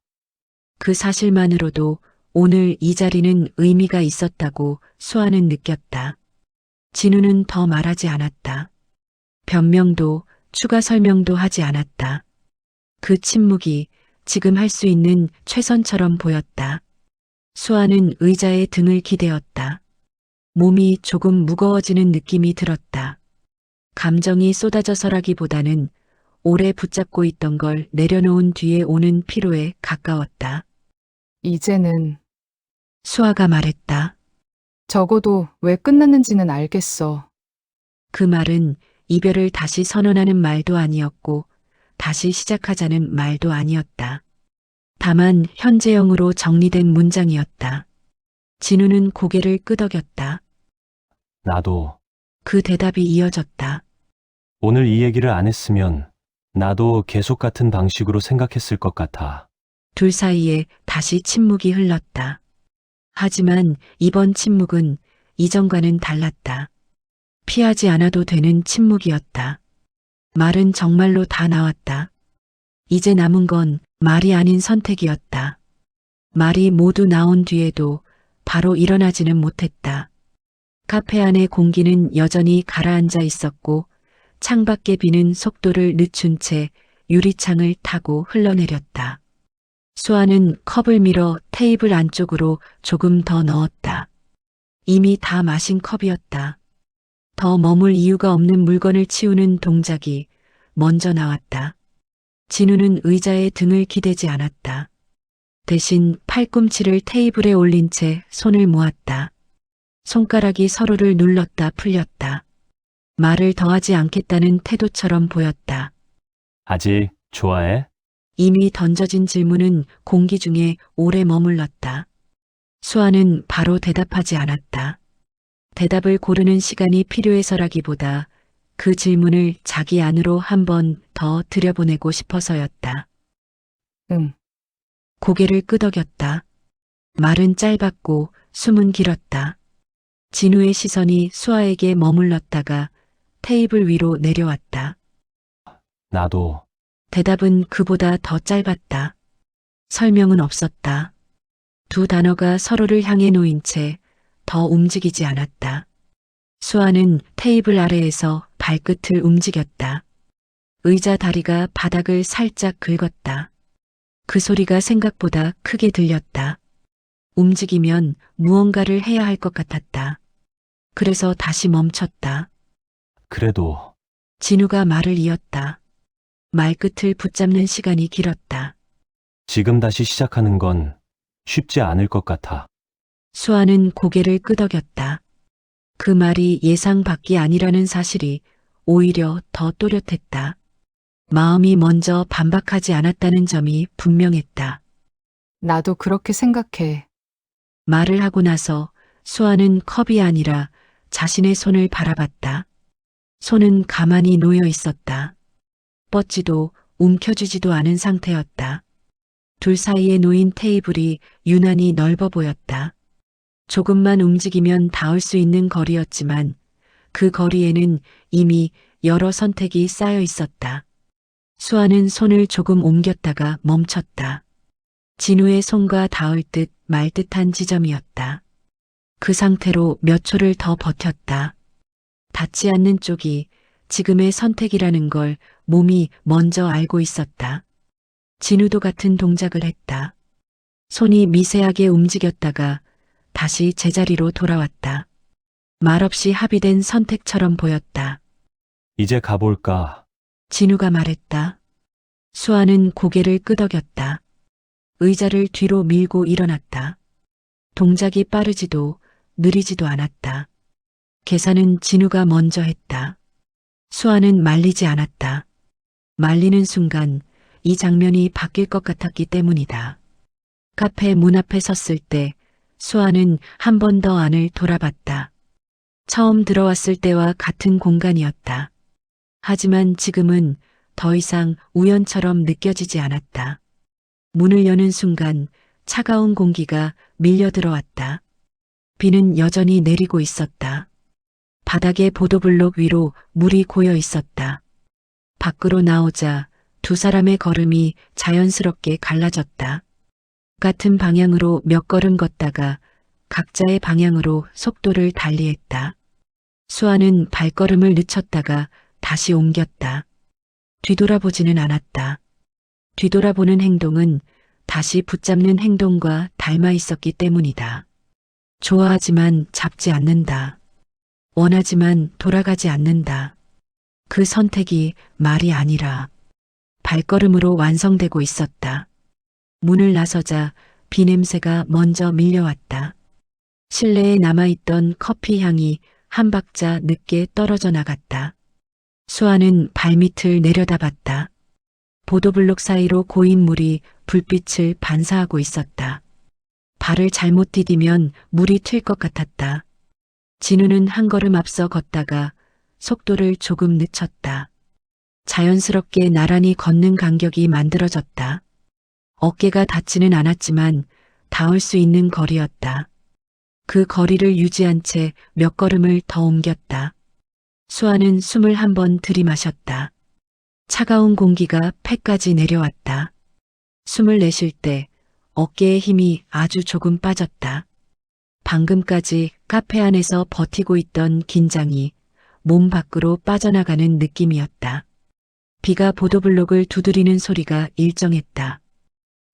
그 사실만으로도 오늘 이 자리는 의미가 있었다고 수아는 느꼈다. 진우는 더 말하지 않았다. 변명도 추가 설명도 하지 않았다. 그 침묵이 지금 할 수 있는 최선처럼 보였다. 수아는 의자에 등을 기대었다. 몸이 조금 무거워지는 느낌이 들었다. 감정이 쏟아져서라기보다는 오래 붙잡고 있던 걸 내려놓은 뒤에 오는 피로에 가까웠다. 이제는 수아가 말했다. 적어도 왜 끝났는지는 알겠어. 그 말은 이별을 다시 선언하는 말도 아니었고 다시 시작하자는 말도 아니었다. 다만 현재형으로 정리된 문장이었다. 진우는 고개를 끄덕였다. 나도 그 대답이 이어졌다. 오늘 이 얘기를 안 했으면 나도 계속 같은 방식으로 생각했을 것 같아. 둘 사이에 다시 침묵이 흘렀다. 하지만 이번 침묵은 이전과는 달랐다. 피하지 않아도 되는 침묵이었다. 말은 정말로 다 나왔다. 이제 남은 건 말이 아닌 선택이었다. 말이 모두 나온 뒤에도 바로 일어나지는 못했다. 카페 안의 공기는 여전히 가라앉아 있었고 창밖의 비는 속도를 늦춘 채 유리창을 타고 흘러내렸다. 수아는 컵을 밀어 테이블 안쪽으로 조금 더 넣었다. 이미 다 마신 컵이었다. 더 머물 이유가 없는 물건을 치우는 동작이 먼저 나왔다. 진우는 의자에 등을 기대지 않았다. 대신 팔꿈치를 테이블에 올린 채 손을 모았다. 손가락이 서로를 눌렀다 풀렸다. 말을 더하지 않겠다는 태도처럼 보였다. 아직 좋아해? 이미 던져진 질문은 공기 중에 오래 머물렀다. 수아는 바로 대답하지 않았다. 대답을 고르는 시간이 필요해서라기보다 그 질문을 자기 안으로 한 번 더 들여보내고 싶어서였다. 응. 고개를 끄덕였다. 말은 짧았고 숨은 길었다. 진우의 시선이 수아에게 머물렀다가 테이블 위로 내려왔다. 나도. 대답은 그보다 더 짧았다. 설명은 없었다. 두 단어가 서로를 향해 놓인 채 더 움직이지 않았다. 수아는 테이블 아래에서 발끝을 움직였다. 의자 다리가 바닥을 살짝 긁었다. 그 소리가 생각보다 크게 들렸다. 움직이면 무언가를 해야 할 것 같았다. 그래서 다시 멈췄다. 그래도 진우가 말을 이었다. 말끝을 붙잡는 시간이 길었다. 지금 다시 시작하는 건 쉽지 않을 것 같아. 수아는 고개를 끄덕였다. 그 말이 예상 밖이 아니라는 사실이 오히려 더 또렷했다. 마음이 먼저 반박하지 않았다는 점이 분명했다. 나도 그렇게 생각해. 말을 하고 나서 수아는 컵이 아니라 자신의 손을 바라봤다. 손은 가만히 놓여 있었다. 뻗지도 움켜쥐지도 않은 상태였다. 둘 사이에 놓인 테이블이 유난히 넓어 보였다. 조금만 움직이면 닿을 수 있는 거리였지만 그 거리에는 이미 여러 선택이 쌓여 있었다. 수아는 손을 조금 옮겼다가 멈췄다. 진우의 손과 닿을 듯 말 듯한 지점이었다. 그 상태로 몇 초를 더 버텼다. 닿지 않는 쪽이 지금의 선택이라는 걸 몸이 먼저 알고 있었다. 진우도 같은 동작을 했다. 손이 미세하게 움직였다가 다시 제자리로 돌아왔다. 말없이 합의된 선택처럼 보였다. 이제 가볼까? 진우가 말했다. 수아는 고개를 끄덕였다. 의자를 뒤로 밀고 일어났다. 동작이 빠르지도 느리지도 않았다. 계산은 진우가 먼저 했다. 수아는 말리지 않았다. 말리는 순간 이 장면이 바뀔 것 같았기 때문이다. 카페 문 앞에 섰을 때 수아는 한 번 더 안을 돌아봤다. 처음 들어왔을 때와 같은 공간이었다. 하지만 지금은 더 이상 우연처럼 느껴지지 않았다. 문을 여는 순간 차가운 공기가 밀려 들어왔다. 비는 여전히 내리고 있었다. 바닥에 보도블록 위로 물이 고여 있었다. 밖으로 나오자 두 사람의 걸음이 자연스럽게 갈라졌다. 같은 방향으로 몇 걸음 걷다가 각자의 방향으로 속도를 달리했다. 수아는 발걸음을 늦췄다가 다시 옮겼다. 뒤돌아보지는 않았다. 뒤돌아보는 행동은 다시 붙잡는 행동과 닮아 있었기 때문이다. 좋아하지만 잡지 않는다. 원하지만 돌아가지 않는다. 그 선택이 말이 아니라 발걸음으로 완성되고 있었다. 문을 나서자 비 냄새가 먼저 밀려왔다. 실내에 남아있던 커피 향이 한 박자 늦게 떨어져 나갔다. 수아는 발밑을 내려다봤다. 보도블록 사이로 고인 물이 불빛을 반사하고 있었다. 발을 잘못 디디면 물이 튈 것 같았다. 진우는 한 걸음 앞서 걷다가 속도를 조금 늦췄다. 자연스럽게 나란히 걷는 간격이 만들어졌다. 어깨가 닿지는 않았지만 닿을 수 있는 거리였다. 그 거리를 유지한 채 몇 걸음을 더 옮겼다. 수아는 숨을 한 번 들이마셨다. 차가운 공기가 폐까지 내려왔다. 숨을 내쉴 때 어깨에 힘이 아주 조금 빠졌다. 방금까지 카페 안에서 버티고 있던 긴장이 몸 밖으로 빠져나가는 느낌이었다. 비가 보도블록을 두드리는 소리가 일정했다.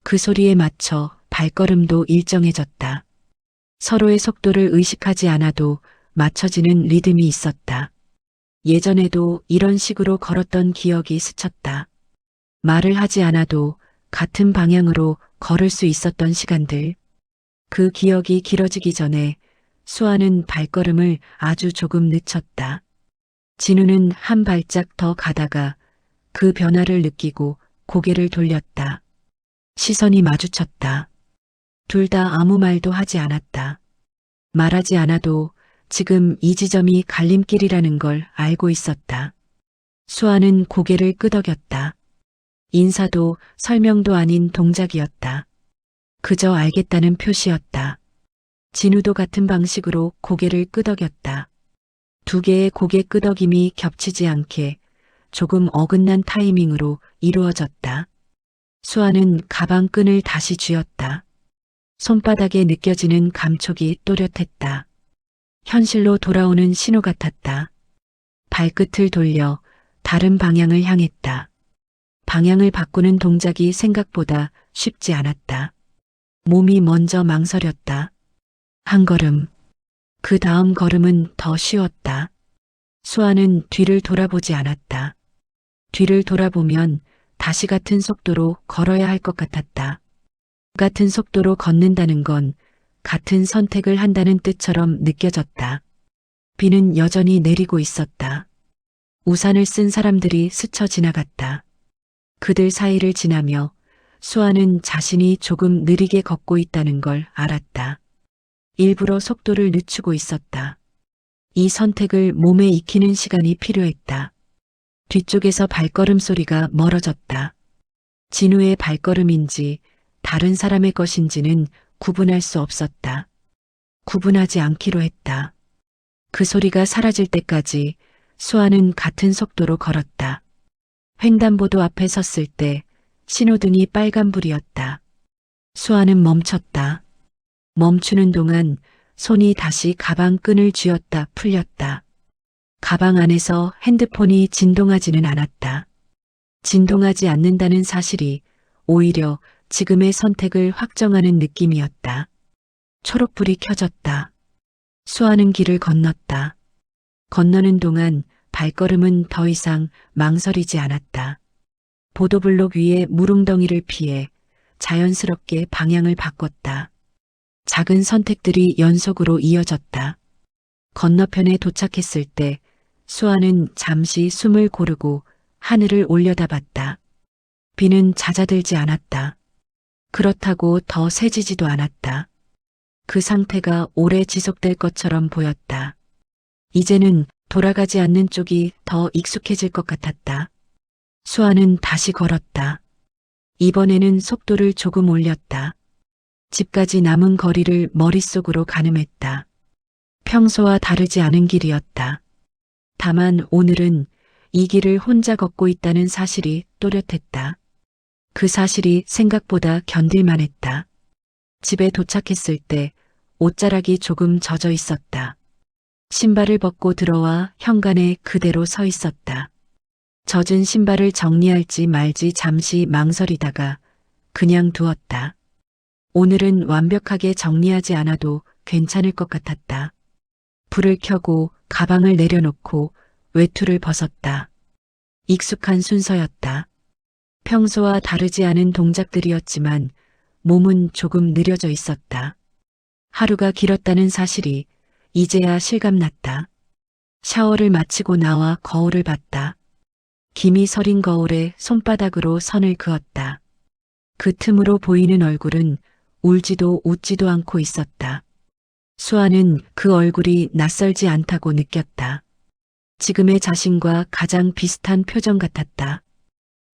그 소리에 맞춰 발걸음도 일정해졌다. 서로의 속도를 의식하지 않아도 맞춰지는 리듬이 있었다. 예전에도 이런 식으로 걸었던 기억이 스쳤다. 말을 하지 않아도 같은 방향으로 걸을 수 있었던 시간들. 그 기억이 길어지기 전에 수아는 발걸음을 아주 조금 늦췄다. 진우는 한 발짝 더 가다가 그 변화를 느끼고 고개를 돌렸다. 시선이 마주쳤다. 둘 다 아무 말도 하지 않았다. 말하지 않아도 지금 이 지점이 갈림길이라는 걸 알고 있었다. 수아는 고개를 끄덕였다. 인사도 설명도 아닌 동작이었다. 그저 알겠다는 표시였다. 진우도 같은 방식으로 고개를 끄덕였다. 두 개의 고개 끄덕임이 겹치지 않게 조금 어긋난 타이밍으로 이루어졌다. 수아는 가방 끈을 다시 쥐었다. 손바닥에 느껴지는 감촉이 또렷했다. 현실로 돌아오는 신호 같았다. 발끝을 돌려 다른 방향을 향했다. 방향을 바꾸는 동작이 생각보다 쉽지 않았다. 몸이 먼저 망설였다. 한 걸음. 그 다음 걸음은 더 쉬웠다. 수아는 뒤를 돌아보지 않았다. 뒤를 돌아보면 다시 같은 속도로 걸어야 할 것 같았다. 같은 속도로 걷는다는 건 같은 선택을 한다는 뜻처럼 느껴졌다. 비는 여전히 내리고 있었다. 우산을 쓴 사람들이 스쳐 지나갔다. 그들 사이를 지나며 수아는 자신이 조금 느리게 걷고 있다는 걸 알았다. 일부러 속도를 늦추고 있었다. 이 선택을 몸에 익히는 시간이 필요했다. 뒤쪽에서 발걸음 소리가 멀어졌다. 진우의 발걸음인지 다른 사람의 것인지는 구분할 수 없었다. 구분하지 않기로 했다. 그 소리가 사라질 때까지 수아는 같은 속도로 걸었다. 횡단보도 앞에 섰을 때 신호등이 빨간불이었다. 수아는 멈췄다. 멈추는 동안 손이 다시 가방 끈을 쥐었다 풀렸다. 가방 안에서 핸드폰이 진동하지는 않았다. 진동하지 않는다는 사실이 오히려 지금의 선택을 확정하는 느낌이었다. 초록불이 켜졌다. 수아는 길을 건넜다. 건너는 동안 발걸음은 더 이상 망설이지 않았다. 보도블록 위에 무릉덩이를 피해 자연스럽게 방향을 바꿨다. 작은 선택들이 연속으로 이어졌다. 건너편에 도착했을 때 수아는 잠시 숨을 고르고 하늘을 올려다봤다. 비는 잦아들지 않았다. 그렇다고 더 세지지도 않았다. 그 상태가 오래 지속될 것처럼 보였다. 이제는 돌아가지 않는 쪽이 더 익숙해질 것 같았다. 수아는 다시 걸었다. 이번에는 속도를 조금 올렸다. 집까지 남은 거리를 머릿속으로 가늠했다. 평소와 다르지 않은 길이었다. 다만 오늘은 이 길을 혼자 걷고 있다는 사실이 또렷했다. 그 사실이 생각보다 견딜만했다. 집에 도착했을 때 옷자락이 조금 젖어 있었다. 신발을 벗고 들어와 현관에 그대로 서 있었다. 젖은 신발을 정리할지 말지 잠시 망설이다가 그냥 두었다. 오늘은 완벽하게 정리하지 않아도 괜찮을 것 같았다. 불을 켜고 가방을 내려놓고 외투를 벗었다. 익숙한 순서였다. 평소와 다르지 않은 동작들이었지만 몸은 조금 느려져 있었다. 하루가 길었다는 사실이 이제야 실감났다. 샤워를 마치고 나와 거울을 봤다. 김이 서린 거울에 손바닥으로 선을 그었다. 그 틈으로 보이는 얼굴은 울지도 웃지도 않고 있었다. 수아는 그 얼굴이 낯설지 않다고 느꼈다. 지금의 자신과 가장 비슷한 표정 같았다.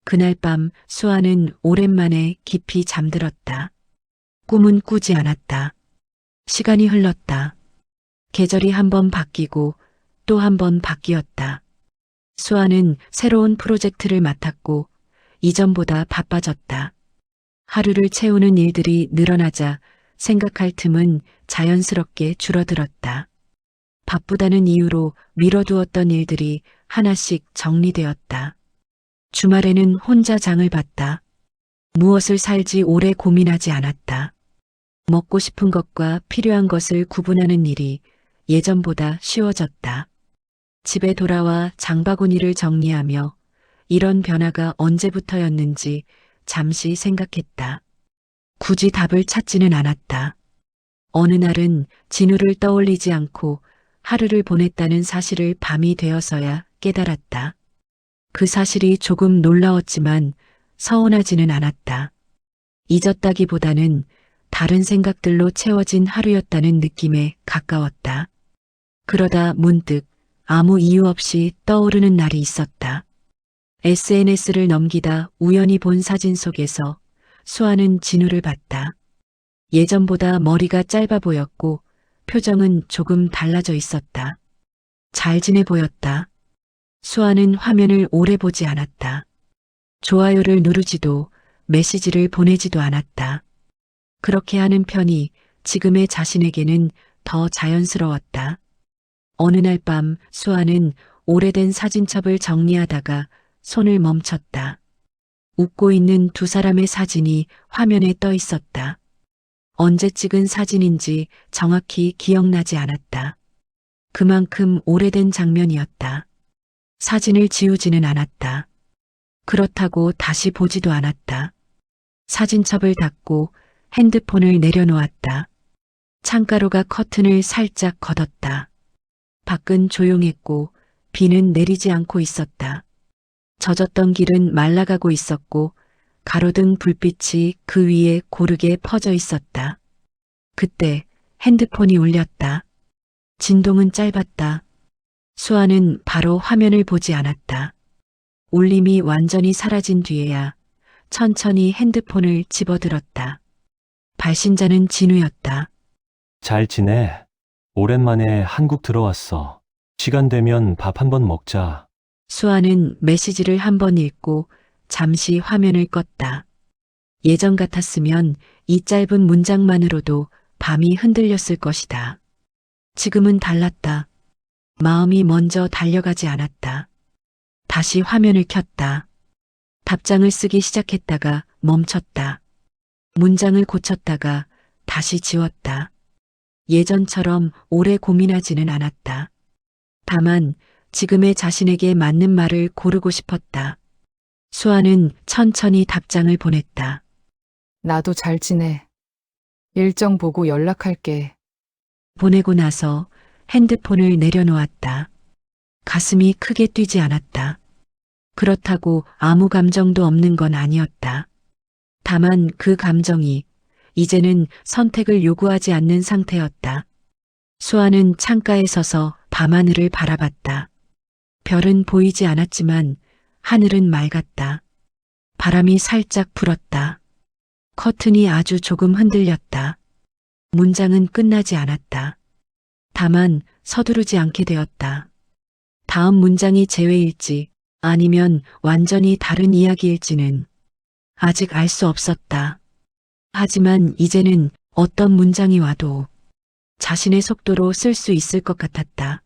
그날 밤 수아는 오랜만에 깊이 잠들었다. 꿈은 꾸지 않았다. 시간이 흘렀다. 계절이 한 번 바뀌고 또 한 번 바뀌었다. 수아는 새로운 프로젝트를 맡았고 이전보다 바빠졌다. 하루를 채우는 일들이 늘어나자 생각할 틈은 자연스럽게 줄어들었다. 바쁘다는 이유로 미뤄두었던 일들이 하나씩 정리되었다. 주말에는 혼자 장을 봤다. 무엇을 살지 오래 고민하지 않았다. 먹고 싶은 것과 필요한 것을 구분하는 일이 예전보다 쉬워졌다. 집에 돌아와 장바구니를 정리하며 이런 변화가 언제부터였는지 잠시 생각했다. 굳이 답을 찾지는 않았다. 어느 날은 진우를 떠올리지 않고 하루를 보냈다는 사실을 밤이 되어서야 깨달았다. 그 사실이 조금 놀라웠지만 서운하지는 않았다. 잊었다기보다는 다른 생각들로 채워진 하루였다는 느낌에 가까웠다. 그러다 문득 아무 이유 없이 떠오르는 날이 있었다. SNS를 넘기다 우연히 본 사진 속에서 수아는 진우를 봤다. 예전보다 머리가 짧아 보였고 표정은 조금 달라져 있었다. 잘 지내 보였다. 수아는 화면을 오래 보지 않았다. 좋아요를 누르지도 메시지를 보내지도 않았다. 그렇게 하는 편이 지금의 자신에게는 더 자연스러웠다. 어느 날 밤 수아는 오래된 사진첩을 정리하다가 손을 멈췄다. 웃고 있는 두 사람의 사진이 화면에 떠 있었다. 언제 찍은 사진인지 정확히 기억나지 않았다. 그만큼 오래된 장면이었다. 사진을 지우지는 않았다. 그렇다고 다시 보지도 않았다. 사진첩을 닫고 핸드폰을 내려놓았다. 창가로가 커튼을 살짝 걷었다. 밖은 조용했고 비는 내리지 않고 있었다. 젖었던 길은 말라가고 있었고 가로등 불빛이 그 위에 고르게 퍼져 있었다. 그때 핸드폰이 울렸다. 진동은 짧았다. 수아는 바로 화면을 보지 않았다. 울림이 완전히 사라진 뒤에야 천천히 핸드폰을 집어들었다. 발신자는 진우였다. 잘 지내? 오랜만에 한국 들어왔어. 시간 되면 밥 한번 먹자. 수아는 메시지를 한 번 읽고 잠시 화면을 껐다. 예전 같았으면 이 짧은 문장만으로도 밤이 흔들렸을 것이다. 지금은 달랐다. 마음이 먼저 달려가지 않았다. 다시 화면을 켰다. 답장을 쓰기 시작했다가 멈췄다. 문장을 고쳤다가 다시 지웠다. 예전처럼 오래 고민하지는 않았다. 다만 지금의 자신에게 맞는 말을 고르고 싶었다. 수아는 천천히 답장을 보냈다. 나도 잘 지내. 일정 보고 연락할게. 보내고 나서 핸드폰을 내려놓았다. 가슴이 크게 뛰지 않았다. 그렇다고 아무 감정도 없는 건 아니었다. 다만 그 감정이 이제는 선택을 요구하지 않는 상태였다. 수아는 창가에 서서 밤하늘을 바라봤다. 별은 보이지 않았지만 하늘은 맑았다. 바람이 살짝 불었다. 커튼이 아주 조금 흔들렸다. 문장은 끝나지 않았다. 다만 서두르지 않게 되었다. 다음 문장이 재회일지 아니면 완전히 다른 이야기일지는 아직 알 수 없었다. 하지만 이제는 어떤 문장이 와도 자신의 속도로 쓸 수 있을 것 같았다.